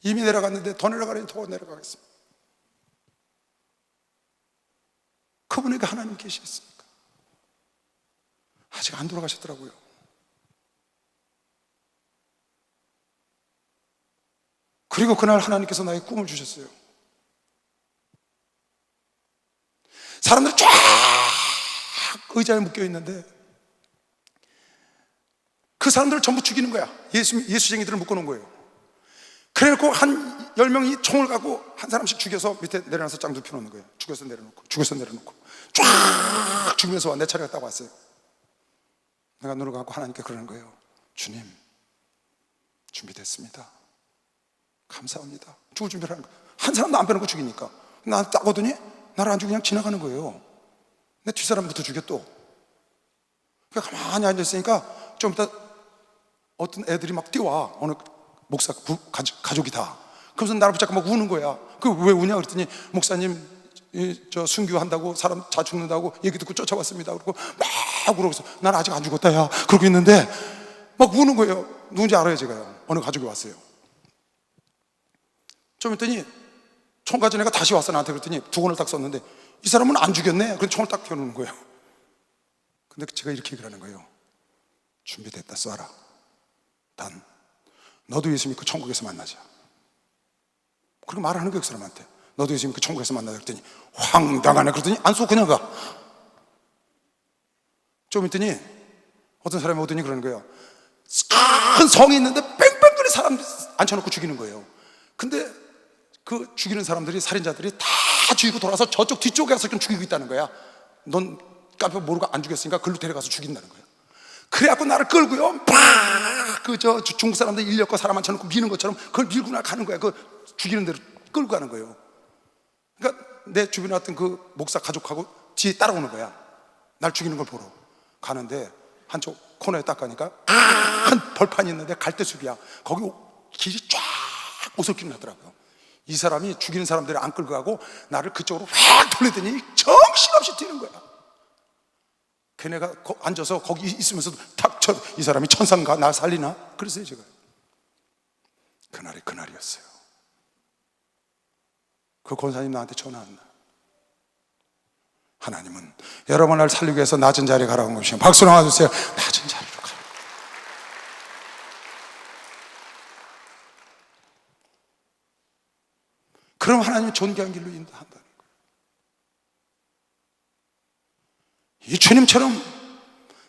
이미 내려갔는데 더 내려가려니 더 내려가겠습니다. 그분에게 하나님 계시겠습니까? 아직 안 돌아가셨더라고요. 그리고 그날 하나님께서 나에게 꿈을 주셨어요. 사람들이 쫙 의자에 묶여 있는데 그 사람들을 전부 죽이는 거야. 예수쟁이들을 묶어놓은 거예요. 그래놓고 한 10명이 총을 갖고 한 사람씩 죽여서 밑에 내려놔서 짱 눕혀놓는 거예요. 죽여서 내려놓고 쫙 죽으면서 내 차례가 딱 왔어요. 내가 눈을 감고 하나님께 그러는 거예요. 주님, 준비됐습니다. 감사합니다. 죽을 준비를 하는 거예요. 한 사람도 안 빼놓고 죽이니까. 나 딱 오더니 나를 안 죽이고 그냥 지나가는 거예요. 내 뒷사람부터 죽여 또. 그러니까 가만히 앉아있으니까 좀 이따 어떤 애들이 막 뛰어와. 어느 목사 가족이 다. 그러면서 나를 붙잡고 막 우는 거야. 그 왜 우냐 그랬더니 목사님 저 순교한다고 사람 다 죽는다고 얘기 듣고 쫓아왔습니다. 그리고 막 울어서 난 아직 안 죽었다 야 그러고 있는데 막 우는 거예요. 누군지 알아요 제가요. 어느 가족이 왔어요. 좀 있더니 총 가진 애가 다시 왔어 나한테. 그랬더니 두건을 딱 썼는데 이 사람은 안 죽였네. 그래서 총을 딱 펴놓는 거예요. 근데 제가 이렇게 얘기를 하는 거예요. 준비됐다 쏴라. 단 너도 예수 믿고 천국에서 만나자. 그렇게 말하는 거예요 그 사람한테. 너도 예수 믿고 천국에서 만나자 그랬더니 황당하네. 그랬더니 안 쏘고 그냥 가. 좀 있더니 어떤 사람이 오더니 그러는 거예요. 큰 성이 있는데 뺑뺑거리 사람 앉혀놓고 죽이는 거예요. 근데 그 죽이는 사람들이 살인자들이 다 죽이고 돌아서 저쪽 뒤쪽에 가서 좀 죽이고 있다는 거야. 넌 깜빡 모르고 안 죽였으니까 글로 데려가서 죽인다는 거야. 그래갖고 나를 끌고요 그저 중국 사람들 인력거 사람 앉혀놓고 미는 것처럼 그걸 밀고 나 가는 거야. 그 죽이는 대로 끌고 가는 거예요. 그러니까 내 주변에 왔던 그 목사 가족하고 뒤에 따라오는 거야. 날 죽이는 걸 보러 가는데 한쪽 코너에 딱 가니까 큰 벌판이 있는데 갈대숲이야. 거기 길이 쫙 오솔길이 나더라고요. 이 사람이 죽이는 사람들을 안 끌고 가고 나를 그쪽으로 확 돌리더니 정신없이 뛰는 거야. 걔네가 앉아서 거기 있으면서도 탁 쳐. 이 사람이 천상가 나 살리나? 그랬어요 제가. 그날이 그날이었어요. 그 권사님 나한테 전화 안 나. 하나님은 여러분을 살리기 위해서 낮은 자리에 가라고 한 것이요. 박수로 나와주세요. 낮은 자리로 가라. 그럼 하나님이 존귀한 길로 인도한다는 거예요. 이 주님처럼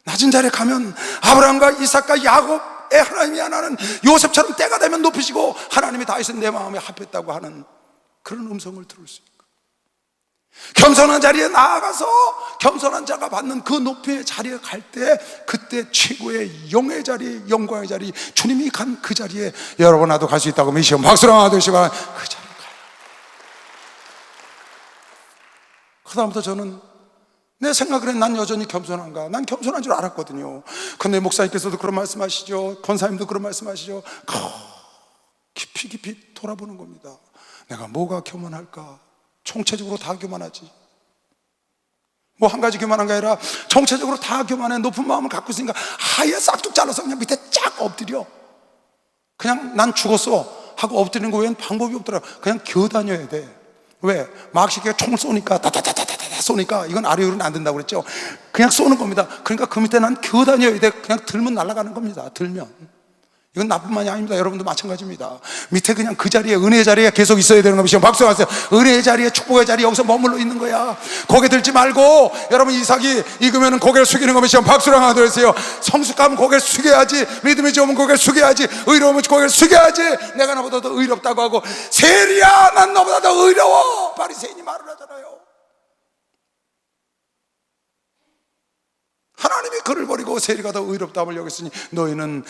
낮은 자리에 가면 아브라함과 이삭과 야곱의 하나님이 하나는 요셉처럼 때가 되면 높이시고 하나님이 다윗은 내 마음에 합했다고 하는 그런 음성을 들을 수 있고, 겸손한 자리에 나아가서 겸손한 자가 받는 그 높이의 자리에 갈 때 그때 최고의 영의 자리, 영광의 자리, 주님이 간 그 자리에 여러분 나도 갈 수 있다고 믿으시고 박수로 하시고 그 자리에 가요. 그 다음부터 저는 내 생각에 난 여전히 겸손한가? 난 겸손한 줄 알았거든요. 근데 목사님께서도 그런 말씀하시죠. 권사님도 그런 말씀하시죠. 깊이 돌아보는 겁니다. 내가 뭐가 교만할까? 총체적으로 다 교만하지. 뭐 한 가지 교만한 게 아니라 총체적으로 다 교만해. 높은 마음을 갖고 있으니까 아예 싹둑 잘라서 그냥 밑에 쫙 엎드려. 그냥 난 죽었어 하고 엎드리는 거 외엔 방법이 없더라고. 그냥 겨다녀야 돼. 왜? 막시기가 총을 쏘니까 다다다다다다 쏘니까 이건 아래로는 안 된다고 그랬죠. 그냥 쏘는 겁니다. 그러니까 그 밑에 난 겨다녀야 돼. 그냥 들면 날아가는 겁니다. 들면. 이건 나뿐만이 아닙니다. 여러분도 마찬가지입니다. 밑에 그냥 그 자리에, 은혜의 자리에 계속 있어야 되는 것이죠. 박수 하세요. 은혜의 자리에, 축복의 자리에 여기서 머물러 있는 거야. 고개 들지 말고, 여러분 이삭이 익으면 고개를 숙이는 것이죠. 박수를 하나 드리세요. 성숙하면 고개를 숙여야지. 믿음이 좋으면 고개를 숙여야지. 의로우면 고개를 숙여야지. 내가 너보다 더 의롭다고 하고, 세리야 난 너보다 더 의로워. 바리새인이 말을 하잖아요. 하나님이 그를 버리고 세리가 더 의롭다함을 여겼으니 너희는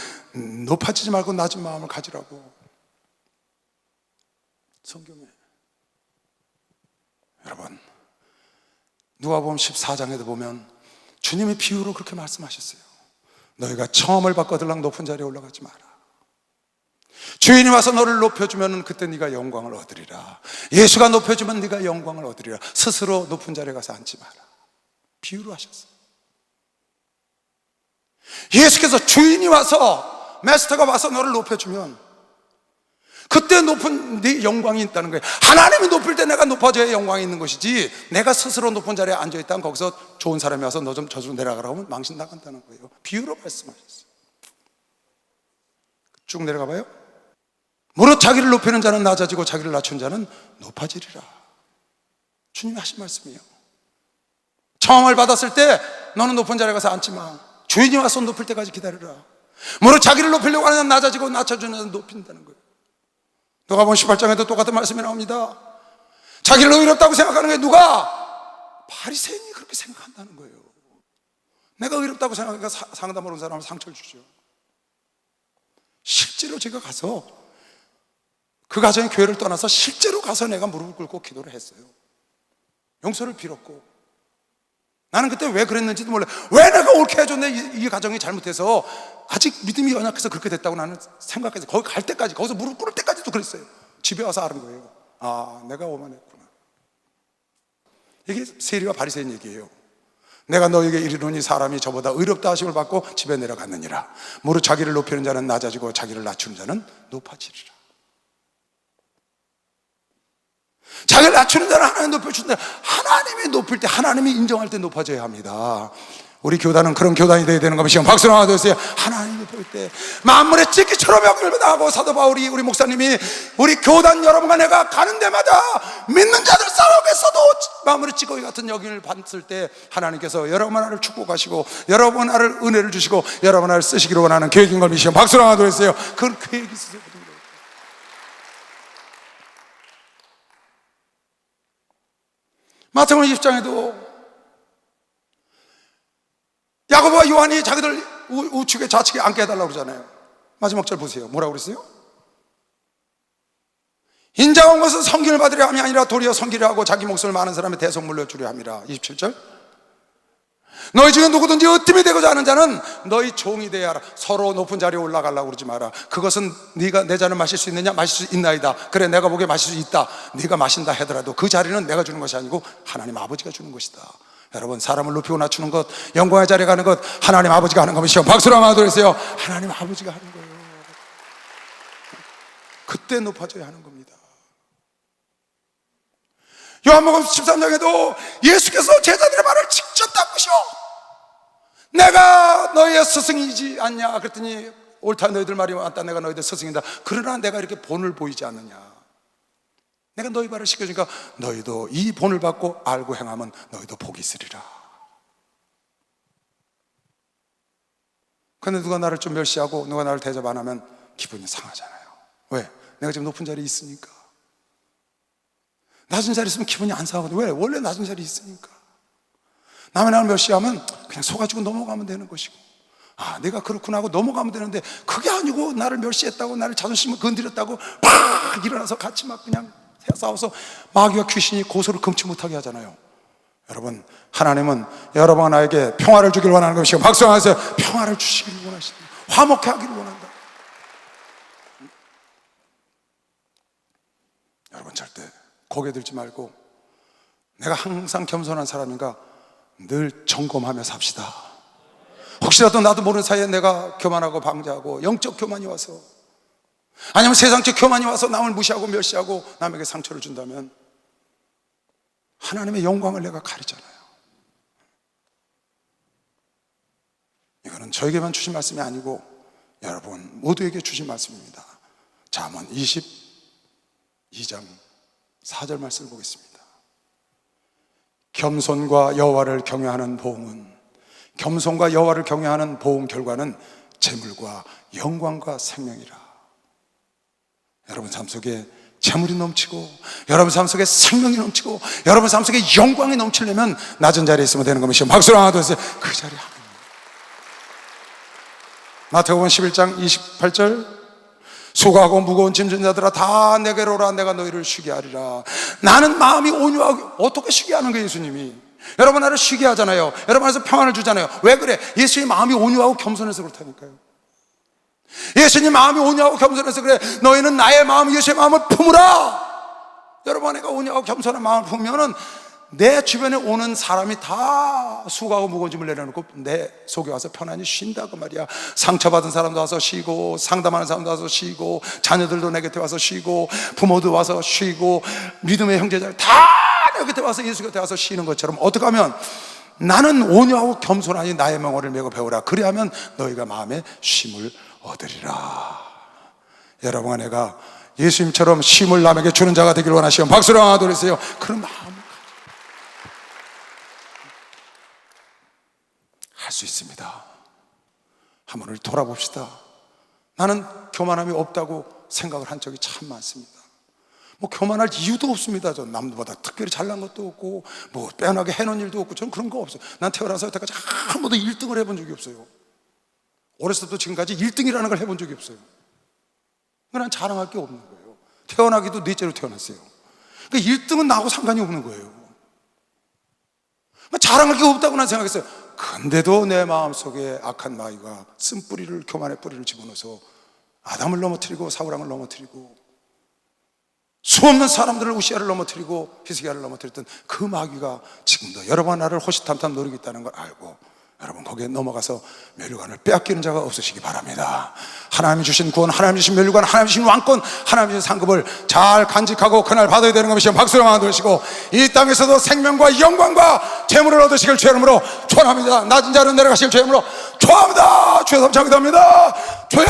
높아지지 말고 낮은 마음을 가지라고. 성경에 여러분, 누가복음 14장에도 보면 주님이 비유로 그렇게 말씀하셨어요. 너희가 청함을 받거들랑 높은 자리에 올라가지 마라. 주인이 와서 너를 높여주면 그때 네가 영광을 얻으리라. 예수가 높여주면 네가 영광을 얻으리라. 스스로 높은 자리에 가서 앉지 마라. 비유로 하셨어요. 예수께서 주인이 와서, 마스터가 와서 너를 높여주면 그때 높은 네 영광이 있다는 거예요. 하나님이 높일 때 내가 높아져야 영광이 있는 것이지, 내가 스스로 높은 자리에 앉아있다면 거기서 좋은 사람이 와서 너 좀 저쪽으로 내려가라고 하면 망신나간다는 거예요. 비유로 말씀하셨어요. 쭉 내려가 봐요. 무릇 자기를 높이는 자는 낮아지고 자기를 낮춘 자는 높아지리라. 주님이 하신 말씀이에요. 청함을 받았을 때 너는 높은 자리에 가서 앉지 마. 주인이 와서 높일 때까지 기다리라. 무릇 자기를 높이려고 하는 자는 낮아지고 낮춰주는 자는 높인다는 거예요. 누가복음 18장에도 똑같은 말씀이 나옵니다. 자기를 의롭다고 생각하는 게 누가? 바리새인이 그렇게 생각한다는 거예요. 내가 의롭다고 생각하니까 상담을 온 사람은 상처를 주죠. 실제로 제가 가서 그 가정의 교회를 떠나서 실제로 가서 내가 무릎을 꿇고 기도를 했어요. 용서를 빌었고, 나는 그때 왜 그랬는지도 몰라요. 왜 내가 옳게 해줬네, 이 가정이 잘못해서 아직 믿음이 연약해서 그렇게 됐다고 나는 생각해서 거기 갈 때까지, 거기서 무릎 꿇을 때까지도 그랬어요. 집에 와서 알은 거예요. 아, 내가 오만했구나. 이게 세리와 바리새인 얘기예요. 내가 너에게 이르노니 사람이 저보다 의롭다 하심을 받고 집에 내려갔느니라. 무릇 자기를 높이는 자는 낮아지고 자기를 낮추는 자는 높아지리라. 자기를 낮추는 자는 하나님 높여준다. 하나님이 높일 때, 하나님이 인정할 때 높아져야 합니다. 우리 교단은 그런 교단이 되어야 되는 것이 박수를 하나 되었어요. 하나님 높일 때 만물의 찢기처럼 역을받아하고, 사도 바울이, 우리 목사님이 우리 교단 여러분과 내가 가는 데마다 믿는 자들 싸움에서도 만물의 찌꺼기 같은 여김을 받을 때 하나님께서 여러분 하나를 축복하시고 여러분 하나를 은혜를 주시고 여러분 하나를 쓰시기를 원하는 계획인 걸 믿으시면 박수를 하나 되었어요. 그런 계획이 있으세요. 마태복음 20장에도 야고보와 요한이 자기들 우측에 좌측에 앉게 해달라고 그러잖아요. 마지막 절 보세요. 뭐라고 그랬어요? 인자가 온 것은 성기를 받으려 함이 아니라 도리어 성기를 하고 자기 목숨을 많은 사람의 대속 물려주려 함이라. 27절. 너희 중에 누구든지 으뜸이 되고자 하는 자는 너희 종이 되어야 하라. 서로 높은 자리에 올라가려고 그러지 마라. 그것은 네가 내 잔을 마실 수 있느냐? 마실 수 있나이다. 그래, 내가 보기에 마실 수 있다. 네가 마신다 하더라도 그 자리는 내가 주는 것이 아니고 하나님 아버지가 주는 것이다. 여러분, 사람을 높이고 낮추는 것, 영광의 자리에 가는 것, 하나님 아버지가 하는 것이요. 박수로 한번 하도록 해요. 하나님 아버지가 하는 거예요. 그때 높아져야 하는 겁니다. 요한복음 13장에도 예수께서 제자들의 말을 직접 닦으셔. 내가 너희의 스승이지 않냐? 그랬더니 옳다, 너희들 말이 맞다, 내가 너희들 스승이다. 그러나 내가 이렇게 본을 보이지 않느냐? 내가 너희 말을 시켜주니까 너희도 이 본을 받고 알고 행하면 너희도 복이 있으리라. 그런데 누가 나를 좀 멸시하고 누가 나를 대접 안 하면 기분이 상하잖아요. 왜? 내가 지금 높은 자리에 있으니까. 낮은 자리에 있으면 기분이 안 상하거든요. 왜? 원래 낮은 자리에 있으니까. 남의 나를 멸시하면 그냥 속아주고 넘어가면 되는 것이고, 아, 내가 그렇구나 하고 넘어가면 되는데, 그게 아니고 나를 멸시했다고, 나를 자존심을 건드렸다고 팍 일어나서 같이 막 그냥 싸워서 마귀와 귀신이 고소를 금치 못하게 하잖아요. 여러분, 하나님은 여러분 나에게 평화를 주길 원하는 것이고, 박수하세요. 평화를 주시기를 원하시고 화목해 하기를 원한다. 여러분, 절대 고개 들지 말고 내가 항상 겸손한 사람인가 늘 점검하며 삽시다. 혹시라도 나도 모르는 사이에 내가 교만하고 방자하고 영적 교만이 와서, 아니면 세상적 교만이 와서 남을 무시하고 멸시하고 남에게 상처를 준다면 하나님의 영광을 내가 가리잖아요. 이거는 저에게만 주신 말씀이 아니고 여러분 모두에게 주신 말씀입니다. 잠언 22장 4절 말씀을 보겠습니다. 겸손과 여호와를 경외하는 보응은, 겸손과 여호와를 경외하는 보응 결과는 재물과 영광과 생명이라. 여러분 삶 속에 재물이 넘치고, 여러분 삶 속에 생명이 넘치고, 여러분 삶 속에 영광이 넘치려면 낮은 자리에 있으면 되는 겁니다. 박수로 하나 더 해주세요. 그 자리에 하나님. 마태복음 11장 28절, 수고하고 무거운 짐진 자들아 다 내게로 오라, 내가 너희를 쉬게 하리라. 나는 마음이 온유하고. 어떻게 쉬게 하는 거예요? 예수님이 여러분 나를 쉬게 하잖아요. 여러분 안에서 평안을 주잖아요. 왜 그래? 예수님 마음이 온유하고 겸손해서 그렇다니까요. 예수님 마음이 온유하고 겸손해서 그래. 너희는 나의 마음, 예수의 마음을 품으라. 여러분, 내가 온유하고 겸손한 마음을 품으면은 내 주변에 오는 사람이 다 수고하고 무거운 짐을 내려놓고 내 속에 와서 편안히 쉰다 그 말이야. 상처받은 사람도 와서 쉬고, 상담하는 사람도 와서 쉬고, 자녀들도 내 곁에 와서 쉬고, 부모도 와서 쉬고, 믿음의 형제들 다 내 곁에 와서 예수 곁에 와서 쉬는 것처럼, 어떻게 하면 나는 온유하고 겸손하니 나의 멍어를 메고 배우라. 그리하면 너희가 마음에 쉼을 얻으리라. 여러분, 내가 예수님처럼 쉼을 남에게 주는 자가 되길 원하시면 박수로 하도록 그런 마음을 할 수 있습니다. 한번 우리 돌아봅시다. 나는 교만함이 없다고 생각을 한 적이 참 많습니다. 뭐 교만할 이유도 없습니다. 전 남들보다 특별히 잘난 것도 없고, 뭐 빼어나게 해놓은 일도 없고, 저는 그런 거 없어요. 난 태어나서 여태까지 한 번도 1등을 해본 적이 없어요. 어렸을 때부터 지금까지 1등이라는 걸 해본 적이 없어요. 난 자랑할 게 없는 거예요. 태어나기도 넷째로 태어났어요. 그러니까 1등은 나하고 상관이 없는 거예요. 자랑할 게 없다고 난 생각했어요. 근데도 내 마음속에 악한 마귀가 쓴뿌리를, 교만의 뿌리를 집어넣어서 아담을 넘어뜨리고 사울왕을 넘어뜨리고 수없는 사람들을, 우시아를 넘어뜨리고 히스기야를 넘어뜨렸던 그 마귀가 지금도 여러분 나를 호시탐탐 노리고 있다는 걸 알고, 여러분 거기에 넘어가서 면류관을 빼앗기는 자가 없으시기 바랍니다. 하나님이 주신 구원, 하나님이 주신 면류관, 하나님이 주신 왕권, 하나님이 주신 상급을 잘 간직하고 그날 받아야 되는 것이면 박수로 만드시고, 이 땅에서도 생명과 영광과 재물을 얻으시길 주의 이름으로 축원합니다. 낮은 자는 내려가시길 주의 이름으로 축원합니다. 주의 감사합니다. 주여